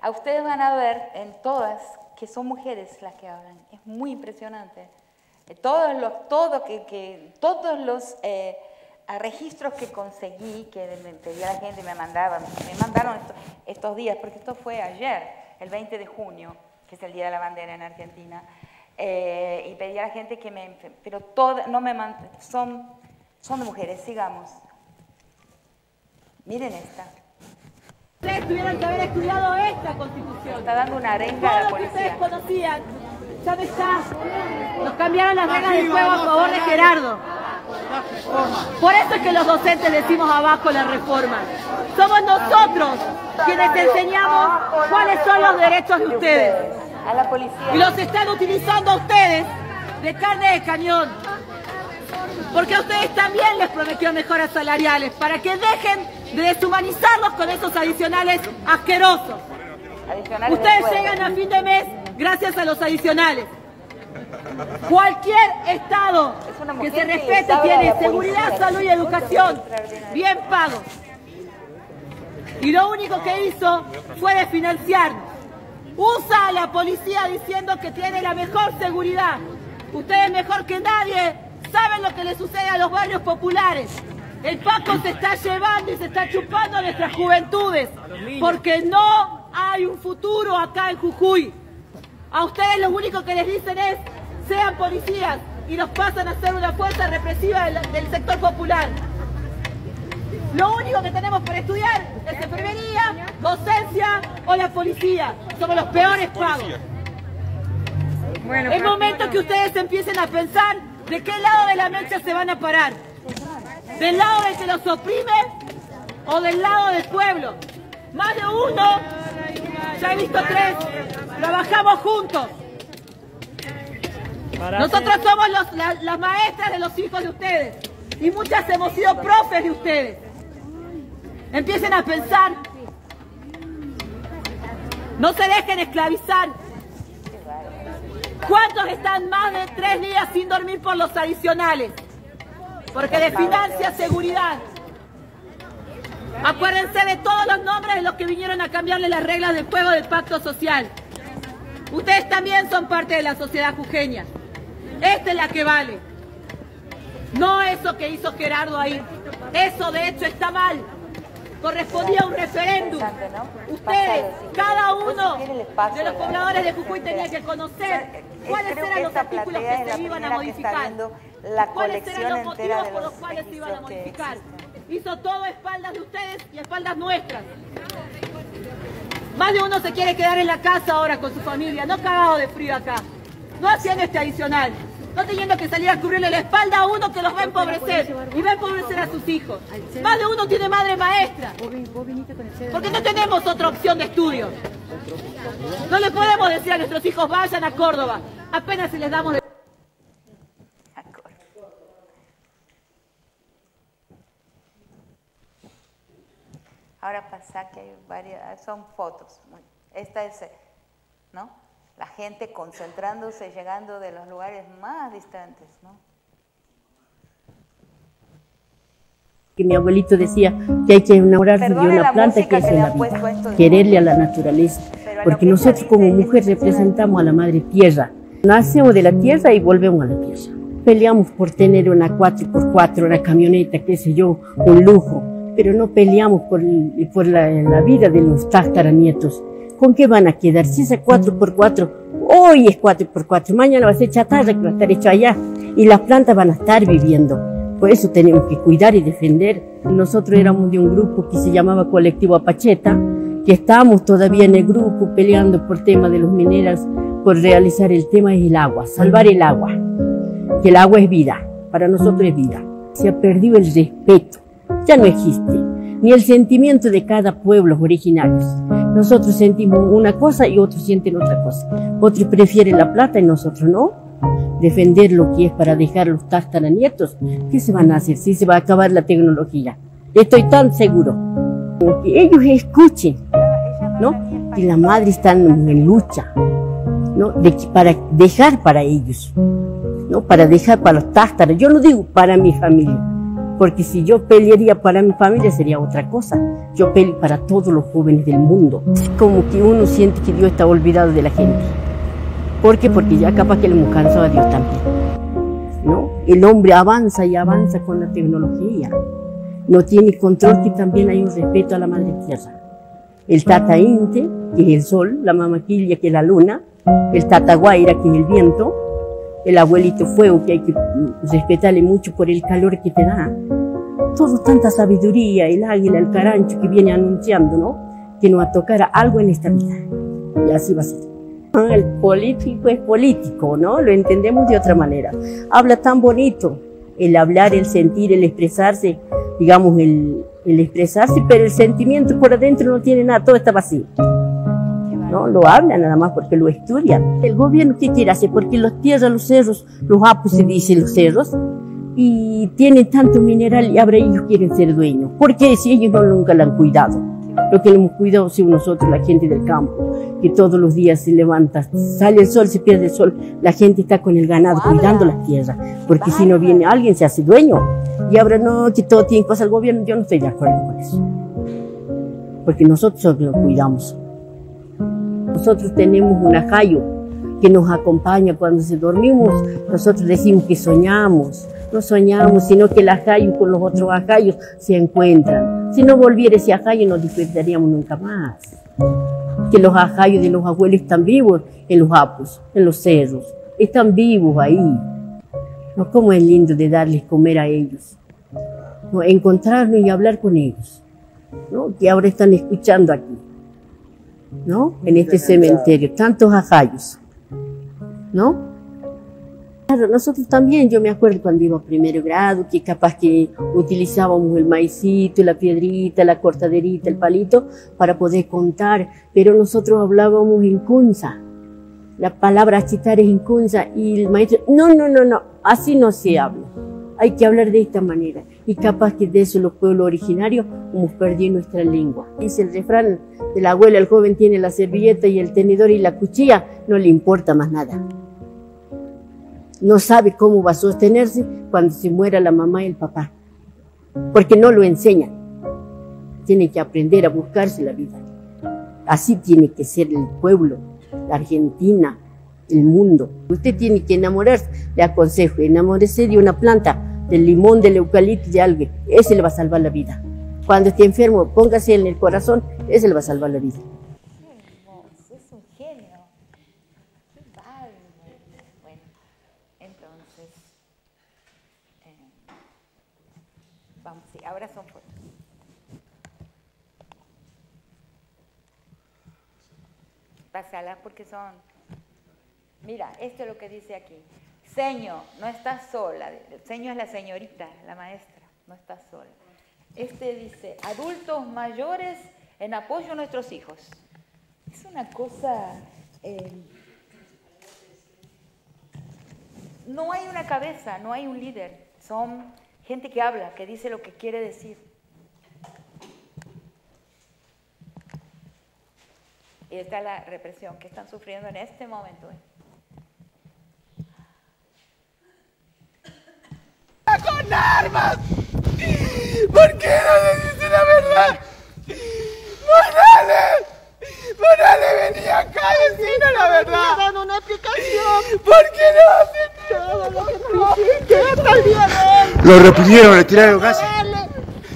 A ustedes van a ver en todas que son mujeres las que hablan. Es muy impresionante. Todos los registros que conseguí, que me pedía la gente, me mandaron estos días, porque esto fue ayer, el 20 de junio, que es el Día de la Bandera en Argentina, y pedí a la gente que pero todas, son de mujeres, sigamos. Miren esta. Ustedes tuvieron que haber estudiado esta Constitución. Está dando una arenga a la policía. Todo lo que ustedes conocían, ya no está. Nos cambiaron las reglas del juego a favor de Gerardo. Por eso es que los docentes decimos abajo la reforma. Somos nosotros quienes enseñamos cuáles son los derechos de ustedes. A la policía. Y los están utilizando a ustedes de carne de cañón. Porque a ustedes también les prometió mejoras salariales, para que dejen de deshumanizarlos con esos adicionales asquerosos. Ustedes llegan a fin de mes gracias a los adicionales. Cualquier Estado que se respete tiene seguridad, salud y educación bien pagos. Y lo único que hizo fue desfinanciarnos. Usa a la policía diciendo que tiene la mejor seguridad. Ustedes mejor que nadie saben lo que le sucede a los barrios populares. El Paco se está llevando y se está chupando a nuestras juventudes, porque no hay un futuro acá en Jujuy. A ustedes lo único que les dicen es, sean policías, y los pasan a ser una fuerza represiva del sector popular. Lo único que tenemos para estudiar es enfermería, docencia o la policía. Somos los peores pagos. Es momento que ustedes empiecen a pensar de qué lado de la mecha se van a parar. ¿Del lado del que los oprime o del lado del pueblo? Más de uno, ya he visto 3, trabajamos juntos. Nosotros somos las maestras de los hijos de ustedes y muchas hemos sido profes de ustedes. Empiecen a pensar, no se dejen esclavizar. ¿Cuántos están más de 3 días sin dormir por los adicionales? Porque de financia seguridad. Acuérdense de todos los nombres de los que vinieron a cambiarle las reglas del juego del pacto social. Ustedes también son parte de la sociedad jujeña. Esta es la que vale. No eso que hizo Gerardo ahí. Eso de hecho está mal. Correspondía a un referéndum. Ustedes, cada uno de los pobladores de Jujuy tenía que conocer cuáles eran los artículos que se iban a modificar. ¿Cuáles eran los motivos por los cuales se iban a modificar? Hizo todo a espaldas de ustedes y a espaldas nuestras. Más de uno se quiere quedar en la casa ahora con su familia, no cagado de frío acá. no haciendo este adicional, no teniendo que salir a cubrirle la espalda a uno que los va a empobrecer y va a empobrecer a sus hijos. Más de uno tiene madre maestra, porque no tenemos otra opción de estudio. No le podemos decir a nuestros hijos vayan a Córdoba, apenas si les damos de... Ahora pasa que hay varias, son fotos. Esta es, ¿no? La gente concentrándose, llegando de los lugares más distantes, ¿no? Que mi abuelito decía que hay que enamorarse de una planta que es en la vida, quererle a la naturaleza, porque nosotros como mujer representamos a la madre tierra. Nacemos de la tierra y volvemos a la tierra. Peleamos por tener una 4x4, una camioneta, qué sé yo, un lujo, pero no peleamos por la vida de los tataranietos. ¿Con qué van a quedar? Si esa 4x4, hoy es 4x4, mañana va a ser chatarra que va a estar hecho allá y las plantas van a estar viviendo. Por eso tenemos que cuidar y defender. Nosotros éramos de un grupo que se llamaba Colectivo Apacheta, que estábamos todavía en el grupo peleando por tema de los mineros, por realizar el tema del agua, salvar el agua, que el agua es vida, para nosotros es vida. Se ha perdido el respeto, ya no existe, ni el sentimiento de cada pueblo originarios. Nosotros sentimos una cosa y otros sienten otra cosa. Otros prefieren la plata y nosotros no. Defender lo que es para dejar los tataranietos. ¿Qué se van a hacer si se va a acabar la tecnología? Estoy tan seguro. Que ellos escuchen, ¿no? Que la madre está en lucha, ¿no? Para dejar para ellos, ¿no? Para dejar para los tátaros. Yo no digo para mi familia, porque si yo pelearía para mi familia sería otra cosa. Yo peleo para todos los jóvenes del mundo. Es como que uno siente que Dios está olvidado de la gente. ¿Por qué? Porque ya capaz que le hemos cansado a Dios también, ¿no? El hombre avanza y avanza con la tecnología. No tiene control que también hay un respeto a la madre tierra. El tata inte, que es el sol, la mamaquilla, que es la luna, el tata guaira, que es el viento, el abuelito fuego, que hay que respetarle mucho por el calor que te da. Todo tanta sabiduría, el águila, el carancho que viene anunciando, ¿no? Que nos va a tocar algo en esta vida. Y así va a ser. El político es político, ¿no? Lo entendemos de otra manera. Habla tan bonito, el hablar, el sentir, el expresarse, digamos, el expresarse, pero el sentimiento por adentro no tiene nada, todo está vacío. No, lo hablan nada más porque lo estudian. El gobierno, ¿qué quiere hacer? Porque los tierras, los cerros, los apus se dicen los cerros, y tienen tanto mineral y ahora ellos quieren ser dueños. ¿Por qué? Si ellos nunca lo han cuidado. Lo que le hemos cuidado si nosotros, la gente del campo, que todos los días se levanta, sale el sol, se pierde el sol, la gente está con el ganado cuidando las tierras, porque si no viene alguien se hace dueño. Y ahora no, que todo tiene que pasar al gobierno, yo no estoy de acuerdo con eso, porque nosotros lo cuidamos. Nosotros tenemos un ajayo que nos acompaña cuando dormimos. Nosotros decimos que soñamos, no soñamos, sino que el ajayo con los otros ajayos se encuentran. Si no volviera ese ajayo no despertaríamos nunca más. Que los ajayos de los abuelos están vivos en los apus, en los cerros, están vivos ahí. ¿No? Cómo es lindo de darles comer a ellos, ¿no? Encontrarnos y hablar con ellos, ¿no? Que ahora están escuchando aquí, ¿no? En este cementerio, tantos ajayos, ¿no? Claro, nosotros también, yo me acuerdo cuando iba a primero grado, que capaz que utilizábamos el maicito, la piedrita, la cortaderita, el palito, para poder contar, pero nosotros hablábamos en kunza. La palabra achitar es en kunza, y el maestro, no, así no se habla. Hay que hablar de esta manera, y capaz que de eso los pueblos originarios hemos perdido nuestra lengua. Dice el refrán de la abuela, el joven tiene la servilleta y el tenedor y la cuchilla, no le importa más nada. No sabe cómo va a sostenerse cuando se muera la mamá y el papá, porque no lo enseñan. Tiene que aprender a buscarse la vida. Así tiene que ser el pueblo, la Argentina, el mundo. Usted tiene que enamorarse, le aconsejo, enamórese de una planta, del limón, del eucalipto, de algo. Ese le va a salvar la vida. Cuando esté enfermo, póngase en el corazón, ese le va a salvar la vida. Es un genio. Qué bárbaro. Bueno, entonces, vamos, sí, ahora son fotos. Pásalas porque son Mira, esto es lo que dice aquí. Seño, no estás sola. Seño es la señorita, la maestra, no estás sola. Este dice, adultos mayores en apoyo a nuestros hijos. Es una cosa... no hay una cabeza, no hay un líder. Son gente que habla, que dice lo que quiere decir. Y esta es la represión que están sufriendo en este momento. ¡Con armas! ¿Por qué no le dice la verdad? ¡Morales, vení acá a decirnos la verdad! Me dando una explicación. ¿Por qué no hacen Todo lo que nos dijiste hasta el día de hoy. Lo reprimieron, le tiraron gases.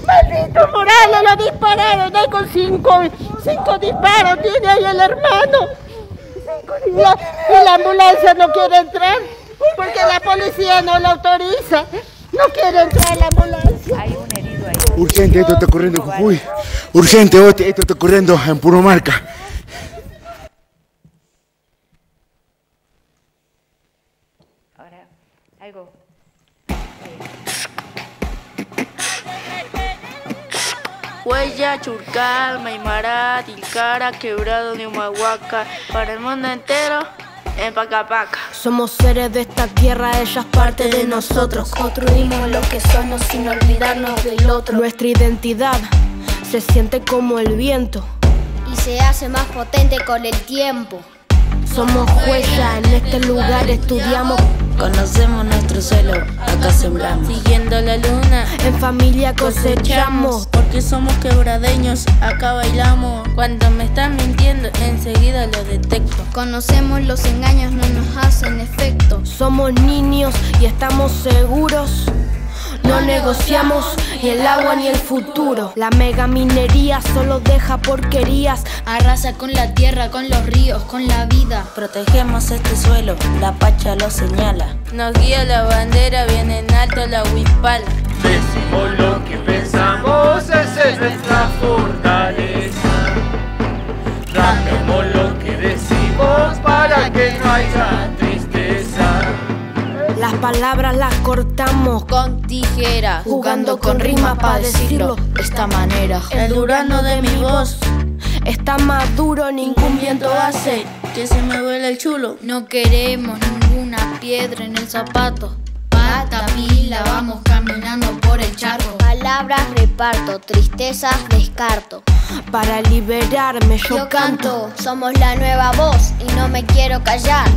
¡Maldito Morales! Lo dispararon ahí con cinco disparos. Tiene ahí el hermano. Y la ambulancia no quiere entrar porque la policía no lo autoriza. No quiere entrar la ambulancia. Hay un herido ahí. Urgente, esto está ocurriendo en Jujuy. Urgente, esto está ocurriendo en Purumarca. Ahora, algo. Huella, Churcal, Maimara, Tilcara, Quebrado de Humahuaca, para el mundo entero, en Pacapaca. Somos seres de esta tierra, ellas parte de nosotros. Construimos lo que somos sin olvidarnos del otro. Nuestra identidad se siente como el viento y se hace más potente con el tiempo. Somos huella, en este lugar estudiamos. Conocemos nuestro suelo, acá sembramos. Siguiendo la luna, en familia cosechamos. Porque somos quebradeños, acá bailamos. Cuando me están mintiendo, enseguida lo detecto. Conocemos los engaños, no nos hacen efecto. Somos niños y estamos seguros. No negociamos ni el agua ni el futuro. La megaminería solo deja porquerías. Arrasa con la tierra, con los ríos, con la vida. Protegemos este suelo, la Pacha lo señala. Nos guía la bandera, bien en alto la huispala. Decimos lo que pensamos, esa es nuestra fortaleza. Rapeamos lo que decimos para que no haya tristeza. Las palabras las cortamos con tijera, jugando con rimas para decirlo de esta manera. El durazno de mi voz está maduro, ningún viento hace que se me vuele el chulo. No queremos ninguna piedra en el zapato. Pata, pila, vamos caminando por el charco. Palabras reparto, tristezas descarto. Para liberarme yo canto. Somos la nueva voz y no me quiero callar.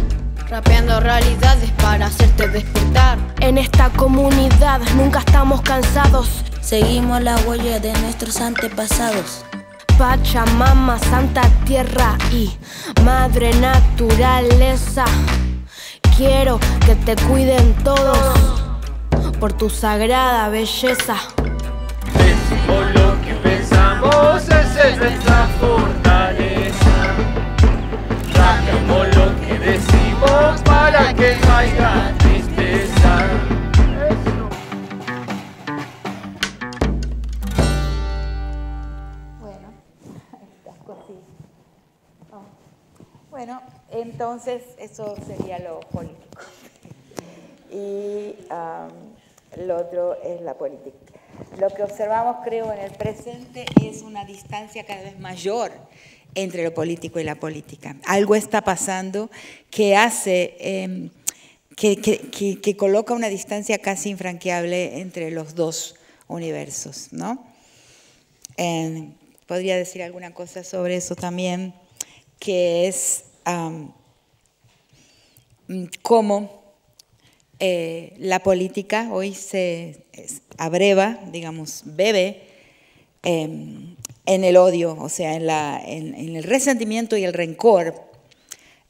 Rapeando realidades para hacerte despertar. En esta comunidad nunca estamos cansados. Seguimos la huella de nuestros antepasados. Pachamama, Santa Tierra y Madre Naturaleza. Quiero que te cuiden todos por tu sagrada belleza. Decimos lo que pensamos, esa es nuestra fortaleza. Rapeamos lo que decimos para que no haya tristeza. Bueno, estas cositas. Oh. Bueno, entonces eso sería lo político. Y lo otro es la política. Lo que observamos, creo, en el presente es una distancia cada vez mayor entre lo político y la política. Algo está pasando que hace, que coloca una distancia casi infranqueable entre los dos universos, ¿no? Podría decir alguna cosa sobre eso también, que es cómo la política hoy se abreva, digamos, bebe en el odio, o sea, en el resentimiento y el rencor,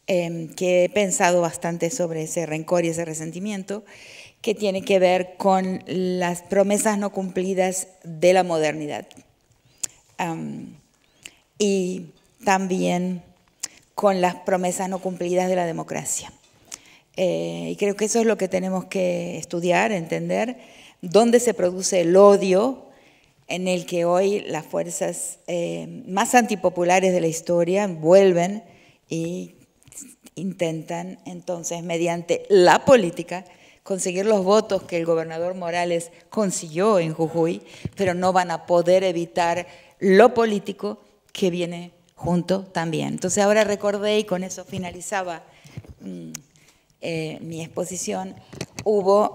que he pensado bastante sobre ese rencor y ese resentimiento, que tiene que ver con las promesas no cumplidas de la modernidad. Y también con las promesas no cumplidas de la democracia. Y creo que eso es lo que tenemos que estudiar, entender, dónde se produce el odio en el que hoy las fuerzas más antipopulares de la historia vuelven y intentan entonces, mediante la política, conseguir los votos que el gobernador Morales consiguió en Jujuy, pero no van a poder evitar lo político que viene junto también. Entonces ahora recordé, y con eso finalizaba mi exposición, hubo,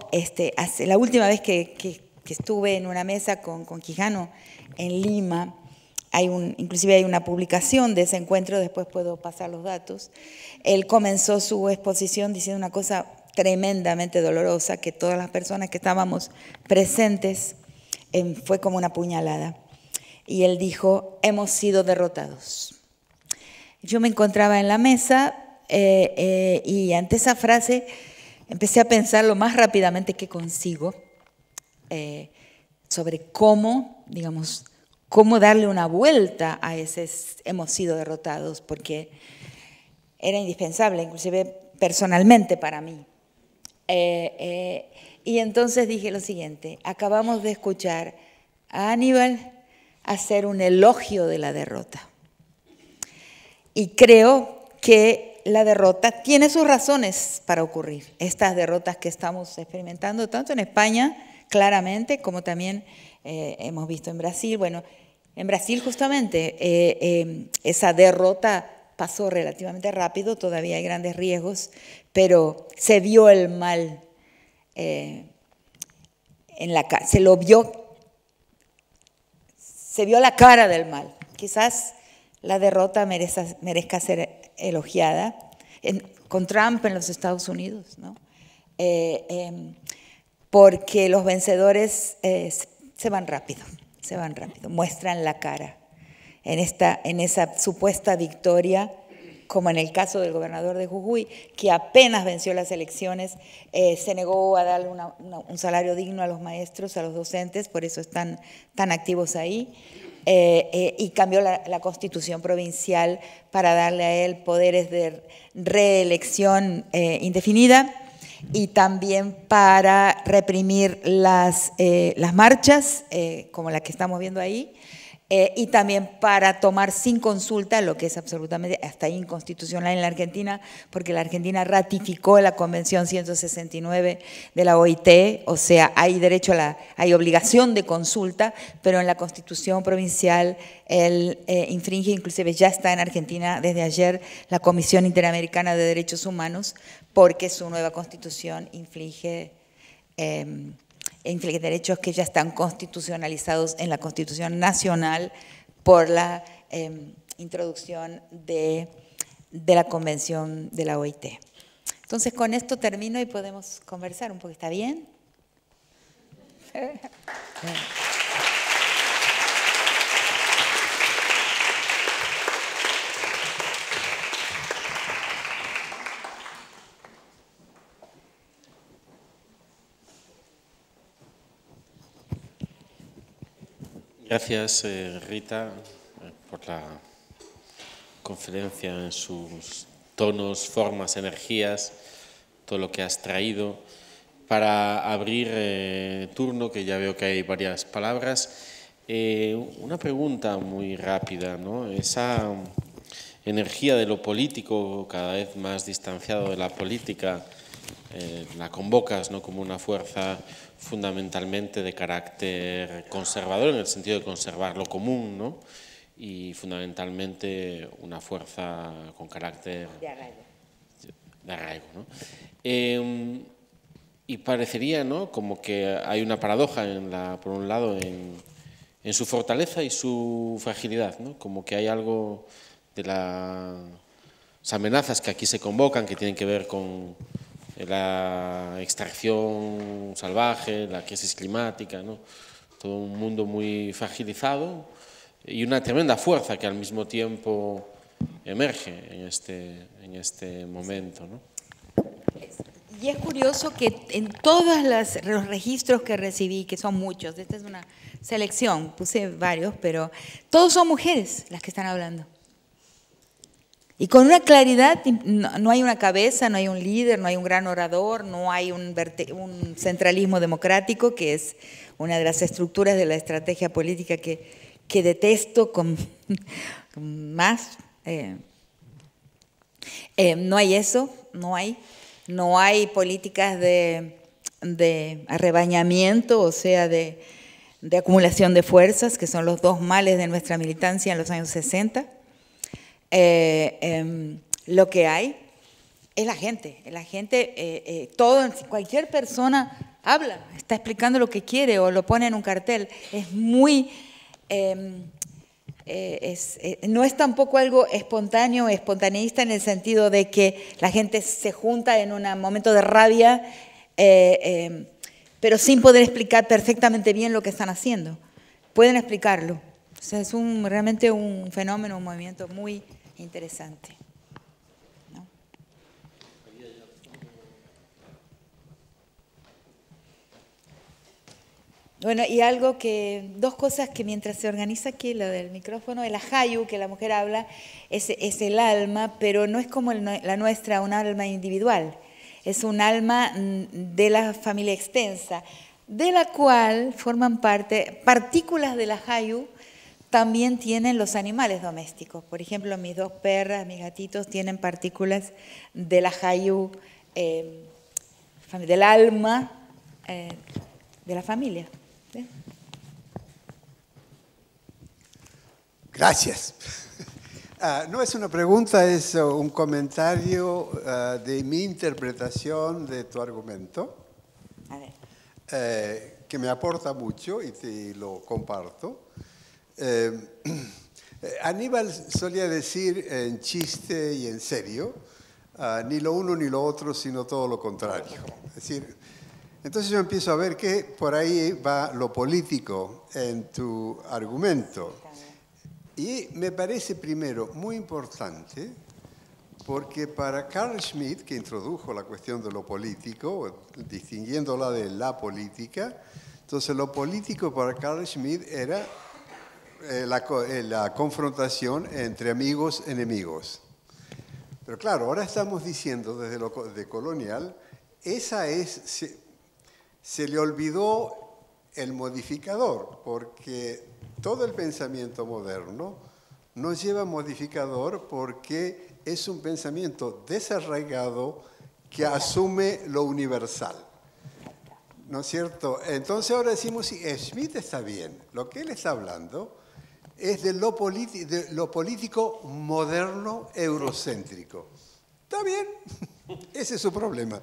la última vez que estuve en una mesa con Quijano en Lima, inclusive hay una publicación de ese encuentro, después puedo pasar los datos. Él comenzó su exposición diciendo una cosa tremendamente dolorosa, que todas las personas que estábamos presentes fue como una puñalada. Y él dijo, hemos sido derrotados. Yo me encontraba en la mesa y ante esa frase empecé a pensar lo más rápidamente que consigo sobre cómo, digamos, cómo darle una vuelta a ese hemos sido derrotados, porque era indispensable, inclusive personalmente para mí. Y entonces dije lo siguiente, acabamos de escuchar a Aníbal hacer un elogio de la derrota. Y creo que la derrota tiene sus razones para ocurrir. Estas derrotas que estamos experimentando, tanto en España, claramente, como también hemos visto en Brasil. Bueno, en Brasil justamente esa derrota pasó relativamente rápido, todavía hay grandes riesgos, pero se vio el mal, se vio la cara del mal. Quizás la derrota merezca ser elogiada, con Trump en los Estados Unidos, ¿no? Porque los vencedores se van rápido, muestran la cara en esa supuesta victoria, como en el caso del gobernador de Jujuy, que apenas venció las elecciones, se negó a darle un salario digno a los maestros, a los docentes, por eso están tan activos ahí, y cambió la constitución provincial para darle a él poderes de reelección indefinida, y también para reprimir las marchas, como la que estamos viendo ahí, y también para tomar sin consulta, lo que es absolutamente hasta inconstitucional en la Argentina, porque la Argentina ratificó la Convención 169 de la OIT, o sea, hay hay obligación de consulta, pero en la Constitución provincial él infringe, inclusive ya está en Argentina desde ayer la Comisión Interamericana de Derechos Humanos, porque su nueva Constitución inflige derechos que ya están constitucionalizados en la Constitución Nacional por la introducción de la Convención de la OIT. Entonces, con esto termino y podemos conversar un poco. ¿Está bien? Gracias, Rita, por la conferencia en sus tonos, formas, energías, todo lo que has traído. Para abrir turno, que ya veo que hay varias palabras, una pregunta muy rápida, ¿no? Esa energía de lo político, cada vez más distanciado de la política, la convocas, ¿no?, como una fuerza fundamentalmente de carácter conservador, en el sentido de conservar lo común, ¿no?, y fundamentalmente una fuerza con carácter de arraigo, ¿no? Y parecería, ¿no?, como que hay una paradoja por un lado en su fortaleza y su fragilidad, ¿no?, como que hay algo de las amenazas que aquí se convocan, que tienen que ver con la extracción salvaje, la crisis climática, ¿no?, todo un mundo muy fragilizado y una tremenda fuerza que al mismo tiempo emerge en este momento, ¿no? Y es curioso que en todos los registros que recibí, que son muchos, esta es una selección, puse varios, pero todos son mujeres las que están hablando. Y con una claridad, no hay una cabeza, no hay un líder, no hay un gran orador, no hay un centralismo democrático, que es una de las estructuras de la estrategia política que detesto con más No hay eso, no hay políticas de arrebañamiento, o sea, de acumulación de fuerzas, que son los dos males de nuestra militancia en los años 60. Lo que hay es la gente. Cualquier persona habla, está explicando lo que quiere o lo pone en un cartel. Es muy... no es tampoco algo espontáneo, espontaneísta en el sentido de que la gente se junta en un momento de rabia, pero sin poder explicar perfectamente bien lo que están haciendo. Pueden explicarlo. O sea, es realmente un fenómeno, un movimiento muy interesante. ¿No? Bueno, y dos cosas que mientras se organiza aquí, lo del micrófono, el ajayu, que la mujer habla, es el alma, pero no es como la nuestra, un alma individual. Es un alma de la familia extensa, de la cual forman parte partículas del ajayu, también tienen los animales domésticos. Por ejemplo, mis dos perras, mis gatitos, tienen partículas del ajayu, del alma de la familia. ¿Sí? Gracias. No es una pregunta, es un comentario de mi interpretación de tu argumento, que me aporta mucho y te lo comparto. Aníbal solía decir en chiste y en serio, ni lo uno ni lo otro, sino todo lo contrario. Es decir, entonces yo empiezo a ver que por ahí va lo político en tu argumento. Y me parece primero muy importante porque para Carl Schmitt, que introdujo la cuestión de lo político, distinguiéndola de la política, entonces lo político para Carl Schmitt era la confrontación entre amigos y enemigos. Pero claro, ahora estamos diciendo desde lo de colonial, se le olvidó el modificador, porque todo el pensamiento moderno nos lleva a modificador porque es un pensamiento desarraigado que asume lo universal. ¿No es cierto? Entonces ahora decimos, sí, Schmitt está bien. Lo que él está hablando es de lo político moderno eurocéntrico. Está bien, ese es su problema.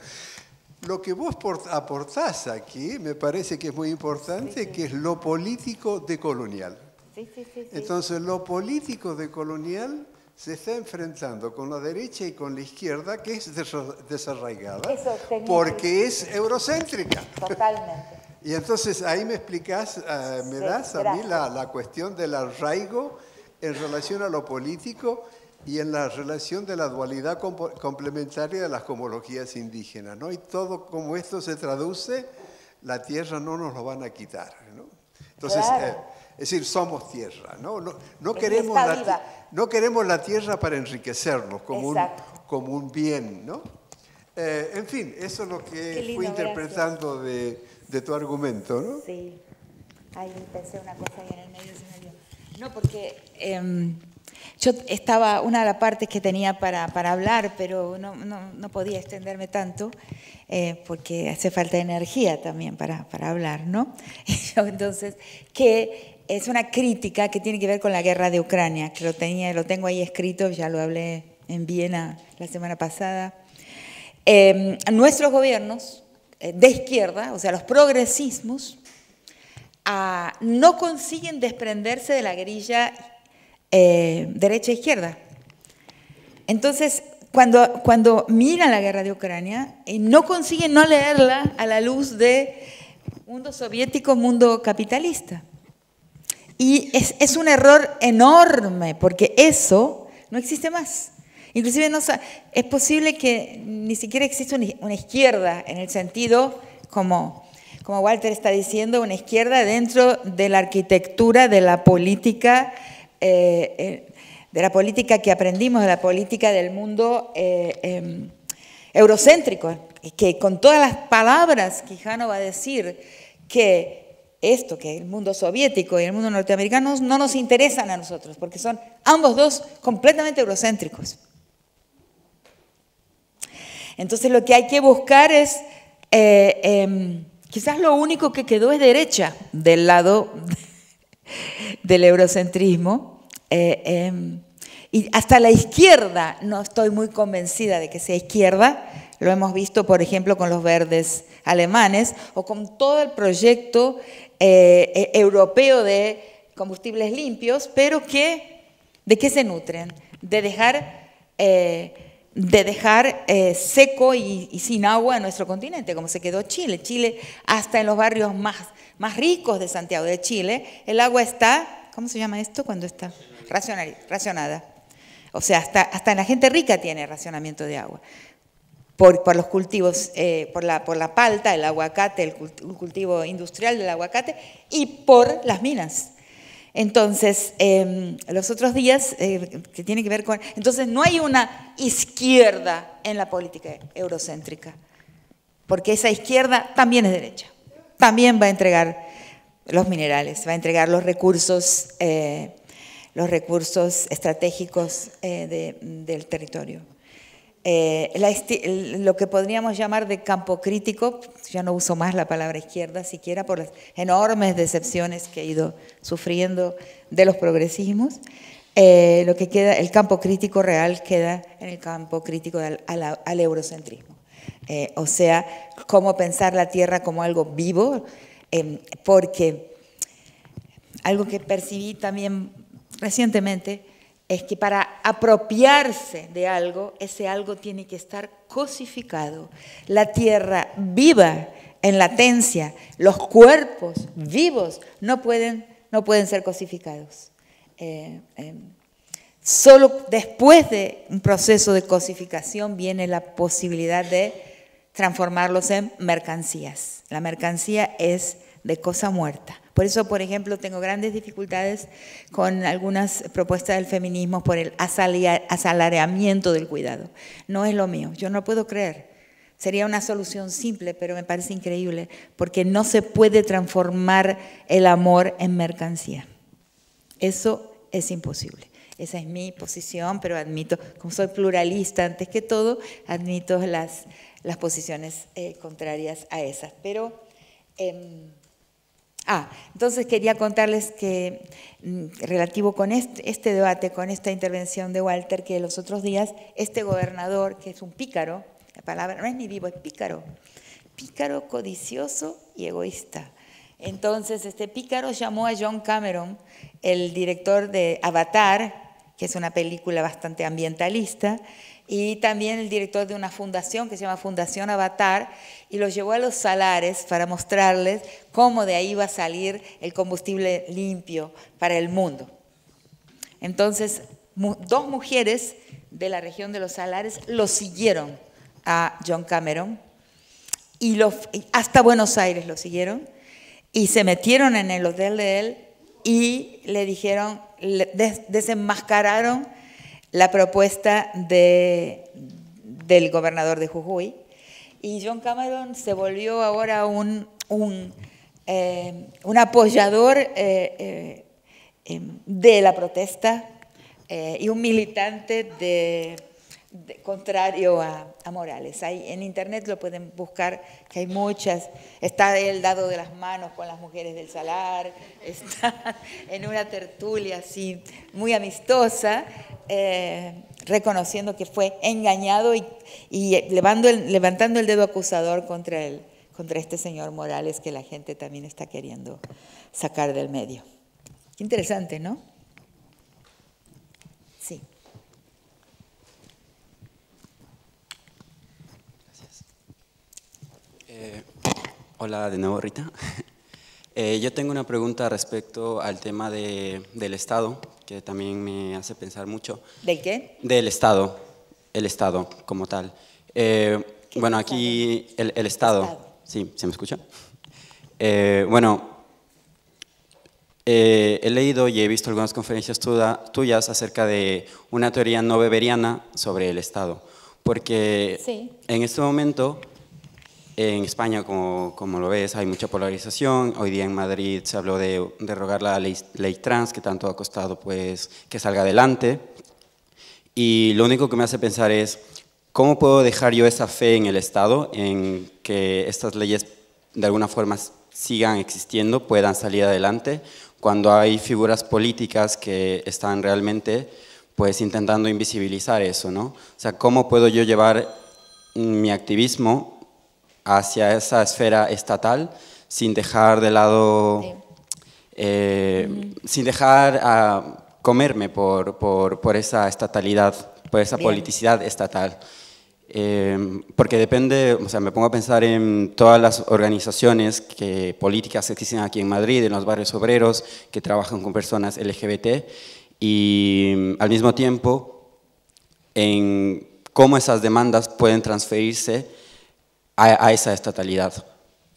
Lo que vos aportás aquí me parece que es muy importante, que es lo político decolonial. Entonces, lo político decolonial se está enfrentando con la derecha y con la izquierda, que es desarraigada, porque es eurocéntrica. Totalmente. Y entonces ahí me explicás, me das a mí la cuestión del arraigo en relación a lo político y en la relación de la dualidad complementaria de las cosmologías indígenas, ¿no? Y todo como esto se traduce, la tierra no nos lo van a quitar, ¿no? Entonces, es decir, somos tierra, ¿no? No queremos la tierra para enriquecernos como un bien, ¿no? En fin, eso es lo que fui interpretando de tu argumento, ¿no? Sí. Ahí pensé una cosa y en el medio se me dio. No, porque yo estaba, una de las partes que tenía para hablar, pero no podía extenderme tanto, porque hace falta energía también para hablar, ¿no? Entonces, que es una crítica que tiene que ver con la guerra de Ucrania, que lo tengo ahí escrito, ya lo hablé en Viena la semana pasada. Nuestros gobiernos de izquierda, o sea, los progresismos, no consiguen desprenderse de la guerrilla derecha-izquierda. Entonces, cuando miran la guerra de Ucrania, no consiguen no leerla a la luz de mundo soviético, mundo capitalista. Y es un error enorme, porque eso no existe más. Inclusive es posible que ni siquiera exista una izquierda en el sentido, como Walter está diciendo, una izquierda dentro de la arquitectura de la política que aprendimos, de la política del mundo eurocéntrico, que con todas las palabras Quijano va a decir que que el mundo soviético y el mundo norteamericano no nos interesan a nosotros, porque son ambos dos completamente eurocéntricos. Entonces lo que hay que buscar es, quizás lo único que quedó es derecha del lado del eurocentrismo. Y hasta la izquierda no estoy muy convencida de que sea izquierda. Lo hemos visto, por ejemplo, con los verdes alemanes o con todo el proyecto europeo de combustibles limpios, pero que, ¿de qué se nutren? De dejar seco y sin agua en nuestro continente, como se quedó Chile. Chile, hasta en los barrios más ricos de Santiago de Chile, el agua está, ¿cómo se llama esto? Cuando está racionada. O sea, hasta la gente rica tiene racionamiento de agua. Por los cultivos, por la palta, el aguacate, el cultivo industrial del aguacate y por las minas. Entonces, los otros días, que tiene que ver con... Entonces, no hay una izquierda en la política eurocéntrica, porque esa izquierda también es derecha. También va a entregar los minerales, va a entregar los recursos estratégicos del territorio. Lo que podríamos llamar de campo crítico, ya no uso más la palabra izquierda siquiera por las enormes decepciones que he ido sufriendo de los progresismos, lo que queda, el campo crítico real queda en el campo crítico al eurocentrismo. O sea, cómo pensar la tierra como algo vivo, porque algo que percibí también recientemente es que para apropiarse de algo, ese algo tiene que estar cosificado. La tierra viva, en latencia, los cuerpos vivos no pueden ser cosificados. Solo después de un proceso de cosificación viene la posibilidad de transformarlos en mercancías. La mercancía es de cosa muerta. Por eso, por ejemplo, tengo grandes dificultades con algunas propuestas del feminismo por el asalariamiento del cuidado. No es lo mío, yo no puedo creer. Sería una solución simple, pero me parece increíble, porque no se puede transformar el amor en mercancía. Eso es imposible. Esa es mi posición, pero admito, como soy pluralista antes que todo, admito las posiciones contrarias a esas. Pero... entonces quería contarles que, relativo con este debate, con esta intervención de Walter, que los otros días este gobernador, que es un pícaro, la palabra no es ni vivo, es pícaro, codicioso y egoísta. Entonces este pícaro llamó a John Cameron, el director de Avatar, que es una película bastante ambientalista, y también el director de una fundación que se llama Fundación Avatar, y los llevó a los salares para mostrarles cómo de ahí va a salir el combustible limpio para el mundo. Entonces, dos mujeres de la región de los salares lo siguieron a John Cameron, y hasta Buenos Aires lo siguieron, y se metieron en el hotel de él y le dijeron, desenmascararon la propuesta del gobernador de Jujuy, y John Cameron se volvió ahora un apoyador de la protesta y un militante contrario a Morales. En internet lo pueden buscar, que hay muchas. Está él dado de las manos con las mujeres del Salar, está en una tertulia así muy amistosa, reconociendo que fue engañado y levantando el dedo acusador contra este señor Morales, que la gente también está queriendo sacar del medio. Qué interesante, ¿no? Sí. Hola de nuevo, Rita. Yo tengo una pregunta respecto al tema del Estado, que también me hace pensar mucho. ¿Del qué? Del Estado, el Estado como tal. Bueno, aquí el Estado. Sí, ¿se me escucha? Bueno, he leído y he visto algunas conferencias tuyas acerca de una teoría no weberiana sobre el Estado, porque sí, en este momento en España, como lo ves, hay mucha polarización. Hoy día en Madrid se habló de derogar la ley trans, que tanto ha costado pues, que salga adelante. Y lo único que me hace pensar es, ¿cómo puedo dejar yo esa fe en el Estado, en que estas leyes de alguna forma sigan existiendo, puedan salir adelante, cuando hay figuras políticas que están realmente pues intentando invisibilizar eso, ¿no? O sea, ¿cómo puedo yo llevar mi activismo hacia esa esfera estatal sin dejar de lado, sin dejar a comerme por esa estatalidad, por esa politicidad estatal? Porque depende, o sea, me pongo a pensar en todas las organizaciones políticas que existen aquí en Madrid, en los barrios obreros, que trabajan con personas LGBT, y al mismo tiempo en cómo esas demandas pueden transferirse a esa estatalidad.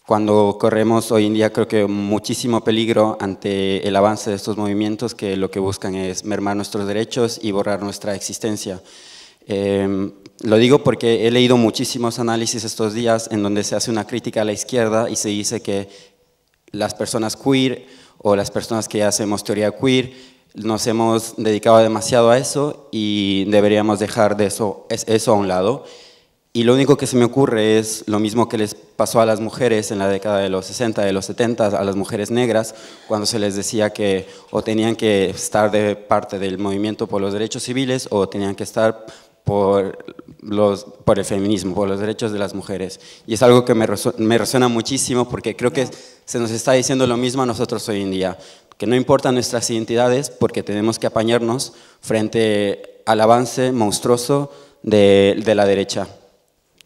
Cuando corremos hoy en día creo que muchísimo peligro ante el avance de estos movimientos que lo que buscan es mermar nuestros derechos y borrar nuestra existencia. Lo digo porque he leído muchísimos análisis estos días en donde se hace una crítica a la izquierda y se dice que las personas queer o las personas que hacemos teoría queer nos hemos dedicado demasiado a eso y deberíamos dejar de eso a un lado. Y lo único que se me ocurre es lo mismo que les pasó a las mujeres en la década de los 60, de los 70, a las mujeres negras, cuando se les decía que o tenían que estar de parte del movimiento por los derechos civiles o tenían que estar por el feminismo, por los derechos de las mujeres. Y es algo que me resuena muchísimo porque creo que se nos está diciendo lo mismo a nosotros hoy en día, que no importan nuestras identidades porque tenemos que apañarnos frente al avance monstruoso de la derecha.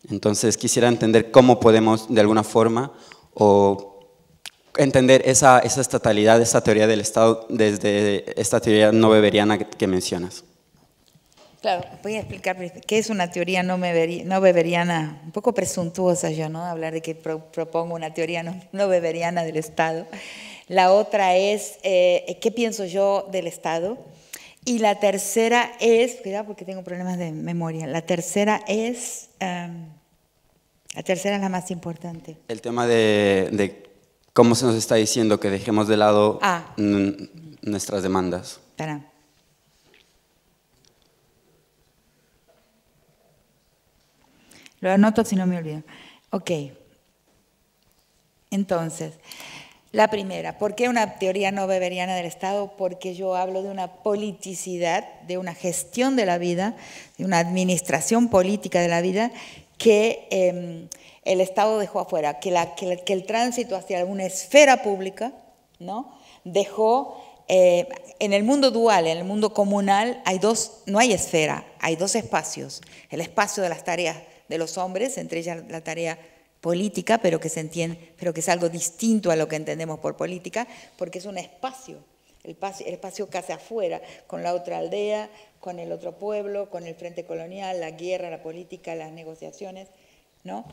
Entonces quisiera entender cómo podemos de alguna forma o entender esa estatalidad, esa teoría del Estado desde esta teoría no weberiana que mencionas. Claro, voy a explicar qué es una teoría no weberiana, un poco presuntuosa yo, ¿no? Hablar de que propongo una teoría no weberiana del Estado. La otra es qué pienso yo del Estado. Y la tercera es, cuidado porque tengo problemas de memoria, la tercera es la más importante. El tema de cómo se nos está diciendo que dejemos de lado nuestras demandas. Espera. Lo anoto si no me olvido. Ok. Entonces, la primera, ¿por qué una teoría no weberiana del Estado? Porque yo hablo de una politicidad, de una gestión de la vida, de una administración política de la vida que el Estado dejó afuera, que el tránsito hacia una esfera pública, ¿no? Dejó, en el mundo dual, en el mundo comunal, no hay esfera, hay dos espacios. El espacio de las tareas de los hombres, entre ellas la tarea política, pero que se entiende, pero que es algo distinto a lo que entendemos por política, porque es un espacio, el espacio que hace afuera, con la otra aldea, con el otro pueblo, con el frente colonial, la guerra, la política, las negociaciones, ¿no?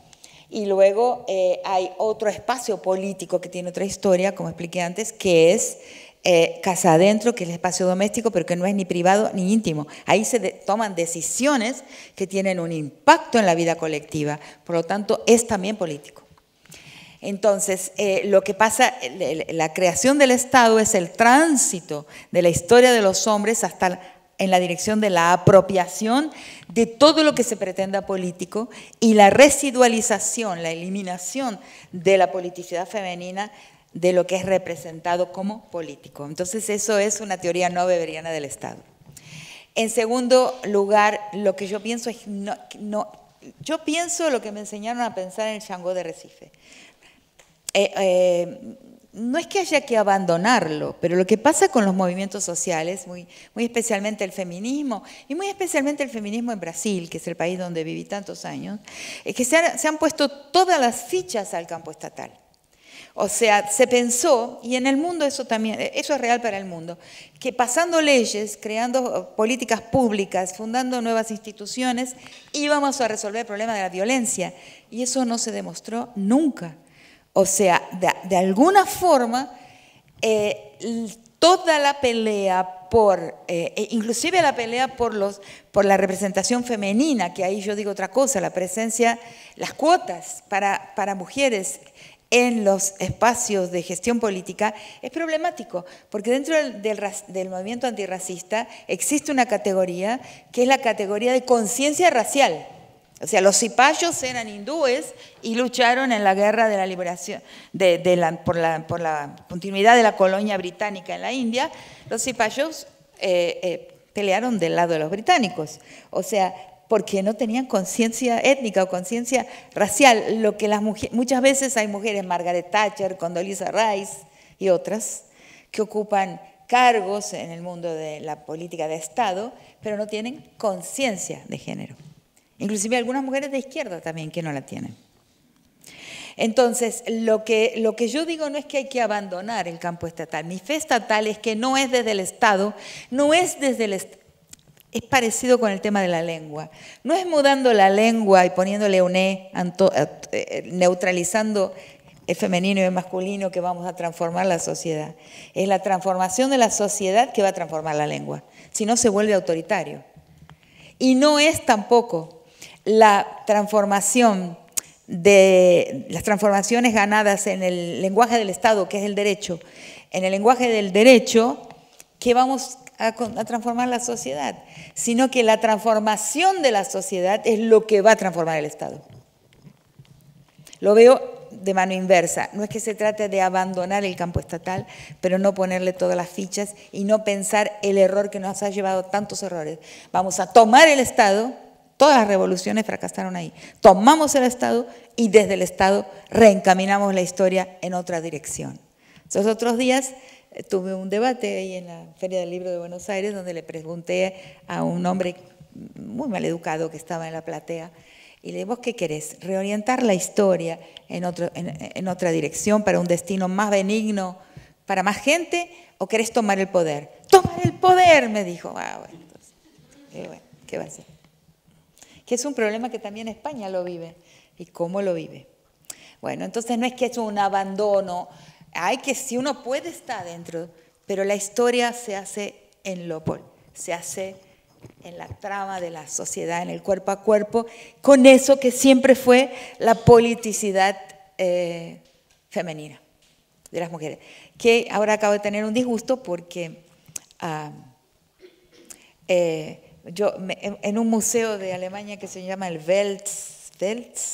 Y luego hay otro espacio político que tiene otra historia, como expliqué antes, que es casa adentro, que es el espacio doméstico, pero que no es ni privado ni íntimo. Ahí se toman decisiones que tienen un impacto en la vida colectiva, por lo tanto es también político. Entonces, lo que pasa, la creación del Estado es el tránsito de la historia de los hombres hasta en la dirección de la apropiación de todo lo que se pretenda político y la residualización, la eliminación de la politicidad femenina de lo que es representado como político. Entonces eso es una teoría no weberiana del Estado. En segundo lugar, lo que yo pienso es, yo pienso lo que me enseñaron a pensar en el Xangó de Recife. No es que haya que abandonarlo, pero lo que pasa con los movimientos sociales, muy especialmente el feminismo, y muy especialmente el feminismo en Brasil, que es el país donde viví tantos años, es que se han puesto todas las fichas al campo estatal. O sea, se pensó, y en el mundo eso también, eso es real para el mundo, que pasando leyes, creando políticas públicas, fundando nuevas instituciones, íbamos a resolver el problema de la violencia. Y eso no se demostró nunca. O sea, de alguna forma, toda la pelea inclusive la pelea por la representación femenina, que ahí yo digo otra cosa, la presencia, las cuotas para mujeres en los espacios de gestión política es problemático, porque dentro del movimiento antirracista existe una categoría que es la categoría de conciencia racial. O sea, los cipayos eran hindúes y lucharon en la guerra de la liberación, por la continuidad de la colonia británica en la India. Los cipayos pelearon del lado de los británicos. O sea, porque no tenían conciencia étnica o conciencia racial. Lo que muchas veces hay mujeres, Margaret Thatcher, Condoleezza Rice y otras, que ocupan cargos en el mundo de la política de Estado, pero no tienen conciencia de género. Inclusive algunas mujeres de izquierda también que no la tienen. Entonces, lo que yo digo no es que hay que abandonar el campo estatal. Mi fe estatal es que no es desde el Estado, no es desde el Estado. Es parecido con el tema de la lengua. No es mudando la lengua y poniéndole un E, neutralizando el femenino y el masculino que vamos a transformar la sociedad. Es la transformación de la sociedad que va a transformar la lengua. Si no, se vuelve autoritario. Y no es tampoco la transformación de las transformaciones ganadas en el lenguaje del Estado, que es el derecho, en el lenguaje del derecho, que vamos a transformar la sociedad, sino que la transformación de la sociedad es lo que va a transformar el Estado. Lo veo de mano inversa. No es que se trate de abandonar el campo estatal, pero no ponerle todas las fichas y no pensar el error que nos ha llevado tantos errores. Vamos a tomar el Estado, todas las revoluciones fracasaron ahí. Tomamos el Estado y desde el Estado reencaminamos la historia en otra dirección. Esos otros días tuve un debate ahí en la Feria del Libro de Buenos Aires donde le pregunté a un hombre muy maleducado que estaba en la platea y le dije, ¿vos qué querés? ¿Reorientar la historia en otra dirección para un destino más benigno, para más gente o querés tomar el poder? ¡Tomar el poder! Me dijo. Ah, bueno, entonces, bueno, ¿qué va a hacer? Que es un problema que también España lo vive. ¿Y cómo lo vive? Bueno, entonces no es que es un abandono. Hay que, si uno puede, está dentro, pero la historia se hace se hace en la trama de la sociedad, en el cuerpo a cuerpo, con eso que siempre fue la politicidad femenina de las mujeres. Que ahora acabo de tener un disgusto porque en un museo de Alemania que se llama el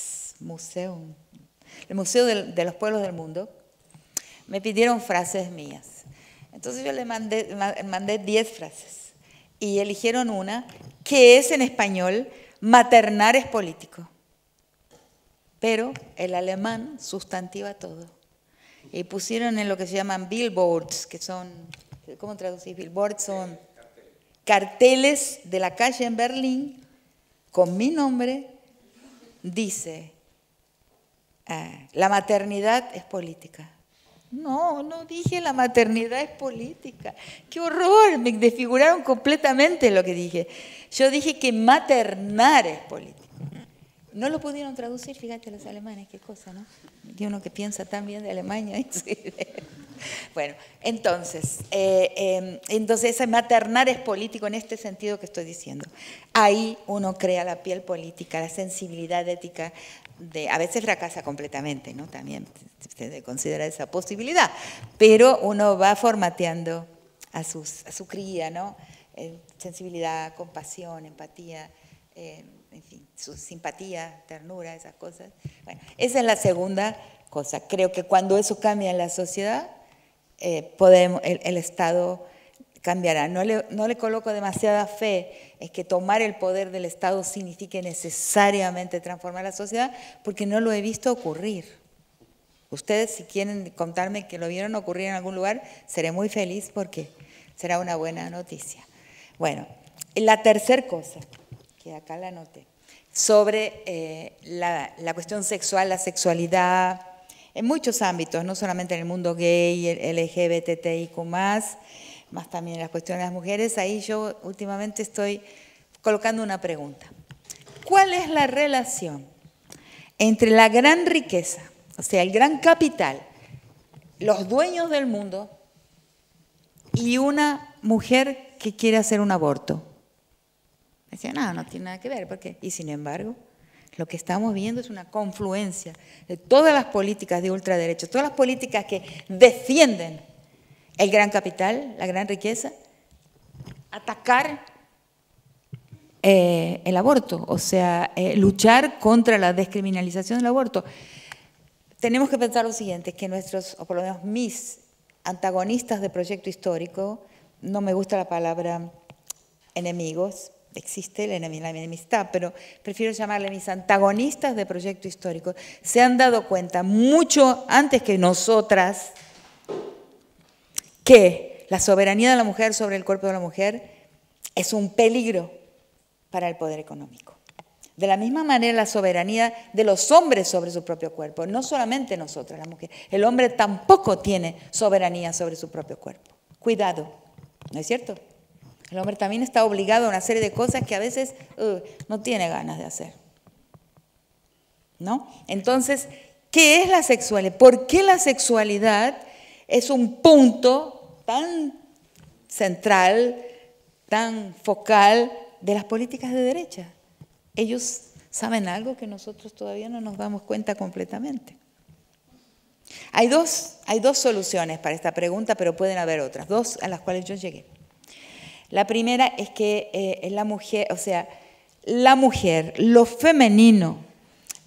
Weltmuseum, el Museo de los Pueblos del Mundo, me pidieron frases mías. Entonces yo le mandé 10 frases y eligieron una que es en español, maternar es político. Pero el alemán sustantiva todo. Y pusieron en lo que se llaman billboards, que son, ¿cómo traducir? Billboards son carteles de la calle en Berlín con mi nombre, dice, la maternidad es política. No, no dije la maternidad es política. ¡Qué horror! Me desfiguraron completamente lo que dije. Yo dije que maternar es política. No lo pudieron traducir, fíjate los alemanes, qué cosa, ¿no? Y uno que piensa tan bien de Alemania. Bueno, entonces ese maternar es político en este sentido que estoy diciendo. Ahí uno crea la piel política, la sensibilidad ética. A veces fracasa completamente, ¿no? También se debe considerar esa posibilidad, pero uno va formateando a su cría, ¿no? Sensibilidad, compasión, empatía, en fin, su simpatía, ternura, esas cosas. Bueno, esa es la segunda cosa. Creo que cuando eso cambia en la sociedad, el Estado cambiará. No le coloco demasiada fe en que tomar el poder del Estado signifique necesariamente transformar la sociedad, porque no lo he visto ocurrir. Ustedes, si quieren contarme que lo vieron ocurrir en algún lugar, seré muy feliz porque será una buena noticia. Bueno, la tercera cosa, que acá la anoté, sobre la cuestión sexual, la sexualidad, en muchos ámbitos, no solamente en el mundo gay, el LGBTIQ+, más también en las cuestiones de las mujeres. Ahí yo últimamente estoy colocando una pregunta. ¿Cuál es la relación entre la gran riqueza, o sea, el gran capital, los dueños del mundo y una mujer que quiere hacer un aborto? Decía, no tiene nada que ver, ¿por qué? Y sin embargo, lo que estamos viendo es una confluencia de todas las políticas de ultraderecha, todas las políticas que defienden el gran capital, la gran riqueza, atacar el aborto, o sea, luchar contra la descriminalización del aborto. Tenemos que pensar lo siguiente, que nuestros, o por lo menos mis antagonistas de proyecto histórico, no me gusta la palabra enemigos, existe la enemistad, pero prefiero llamarle mis antagonistas de proyecto histórico, se han dado cuenta mucho antes que nosotras que la soberanía de la mujer sobre el cuerpo de la mujer es un peligro para el poder económico. De la misma manera, la soberanía de los hombres sobre su propio cuerpo, no solamente nosotras, la mujer. El hombre tampoco tiene soberanía sobre su propio cuerpo. Cuidado, ¿no es cierto? El hombre también está obligado a una serie de cosas que a veces no tiene ganas de hacer. ¿No? Entonces, ¿qué es la sexualidad? ¿Por qué la sexualidad es un punto tan central, tan focal de las políticas de derecha? Ellos saben algo que nosotros todavía no nos damos cuenta completamente. Hay dos soluciones para esta pregunta, pero pueden haber otras, dos a las cuales yo llegué. La primera es que la mujer, o sea, la mujer, lo femenino,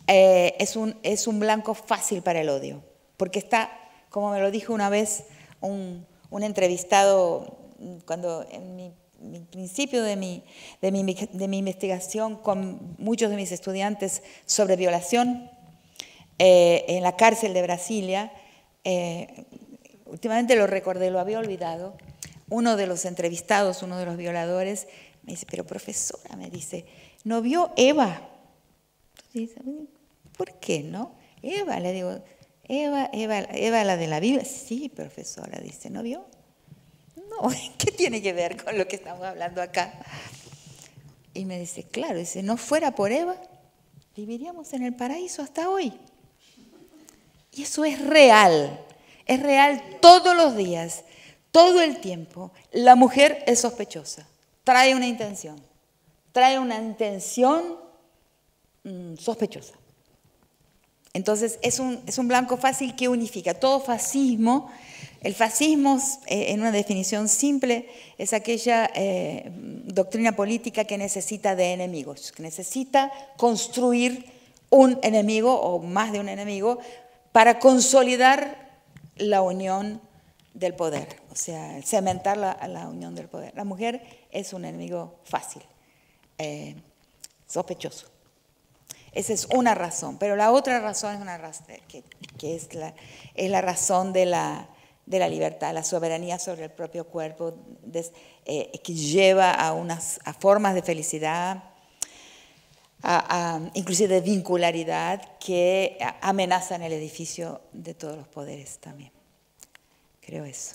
es un blanco fácil para el odio, porque está, como me lo dijo una vez un entrevistado cuando en mi principio de mi investigación con muchos de mis estudiantes sobre violación en la cárcel de Brasilia, últimamente lo recordé, lo había olvidado. Uno de los entrevistados, uno de los violadores, me dice, pero profesora, me dice, ¿no vio Eva? Dice, ¿por qué no? Eva, le digo, Eva la de la Biblia. Sí, profesora, dice, ¿no vio? No, ¿qué tiene que ver con lo que estamos hablando acá? Y me dice, claro, dice, no fuera por Eva, viviríamos en el paraíso hasta hoy. Y eso es real todos los días, todo el tiempo. La mujer es sospechosa, trae una intención sospechosa. Entonces es un blanco fácil que unifica todo fascismo. El fascismo, en una definición simple, es aquella doctrina política que necesita de enemigos, que necesita construir un enemigo o más de un enemigo para consolidar la unión del poder, o sea, cementar la unión del poder. La mujer es un enemigo fácil, sospechoso. Esa es una razón, pero la otra razón es una razón que es la razón de la libertad, la soberanía sobre el propio cuerpo, que lleva a formas de felicidad, inclusive de vincularidad, que amenazan el edificio de todos los poderes también. Creo eso.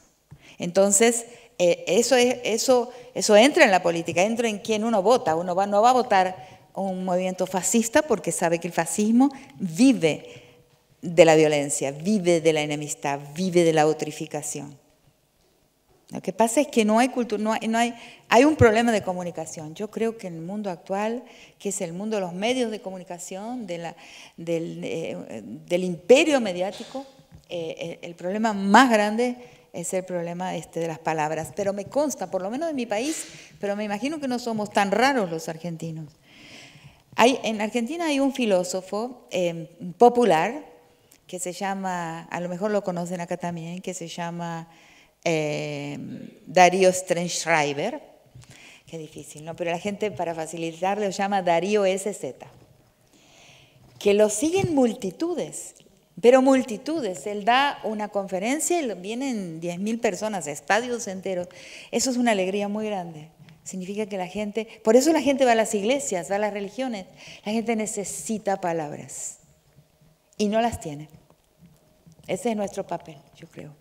Entonces, eso entra en la política, entra en quién uno vota. Uno no va a votar un movimiento fascista porque sabe que el fascismo vive de la violencia, vive de la enemistad, vive de la autorificación. Lo que pasa es que no hay cultura, hay un problema de comunicación. Yo creo que en el mundo actual, que es el mundo de los medios de comunicación, del imperio mediático, el problema más grande es el problema de las palabras. Pero me consta, por lo menos en mi país, pero me imagino que no somos tan raros los argentinos. En Argentina hay un filósofo popular que se llama, a lo mejor lo conocen acá también, que se llama Darío Strenschreiber, qué difícil, ¿no? Pero la gente, para facilitarle, lo llama Darío SZ, que lo siguen multitudes, pero multitudes. Él da una conferencia y vienen 10.000 personas, estadios enteros. Eso es una alegría muy grande. Significa que la gente, por eso la gente va a las iglesias, va a las religiones. La gente necesita palabras y no las tiene. Ese es nuestro papel, yo creo.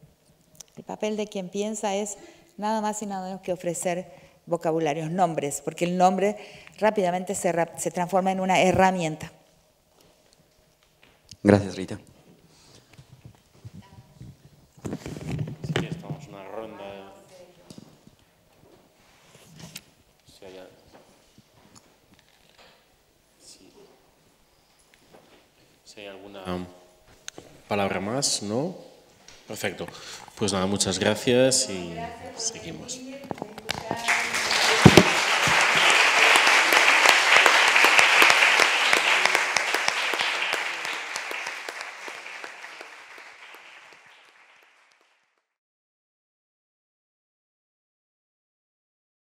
El papel de quien piensa es nada más y nada menos que ofrecer vocabularios, nombres, porque el nombre rápidamente se transforma en una herramienta. Gracias, Rita. Si quieres, tomamos una ronda. Si hay alguna palabra más, ¿no? Perfecto. Pues nada, muchas gracias y seguimos.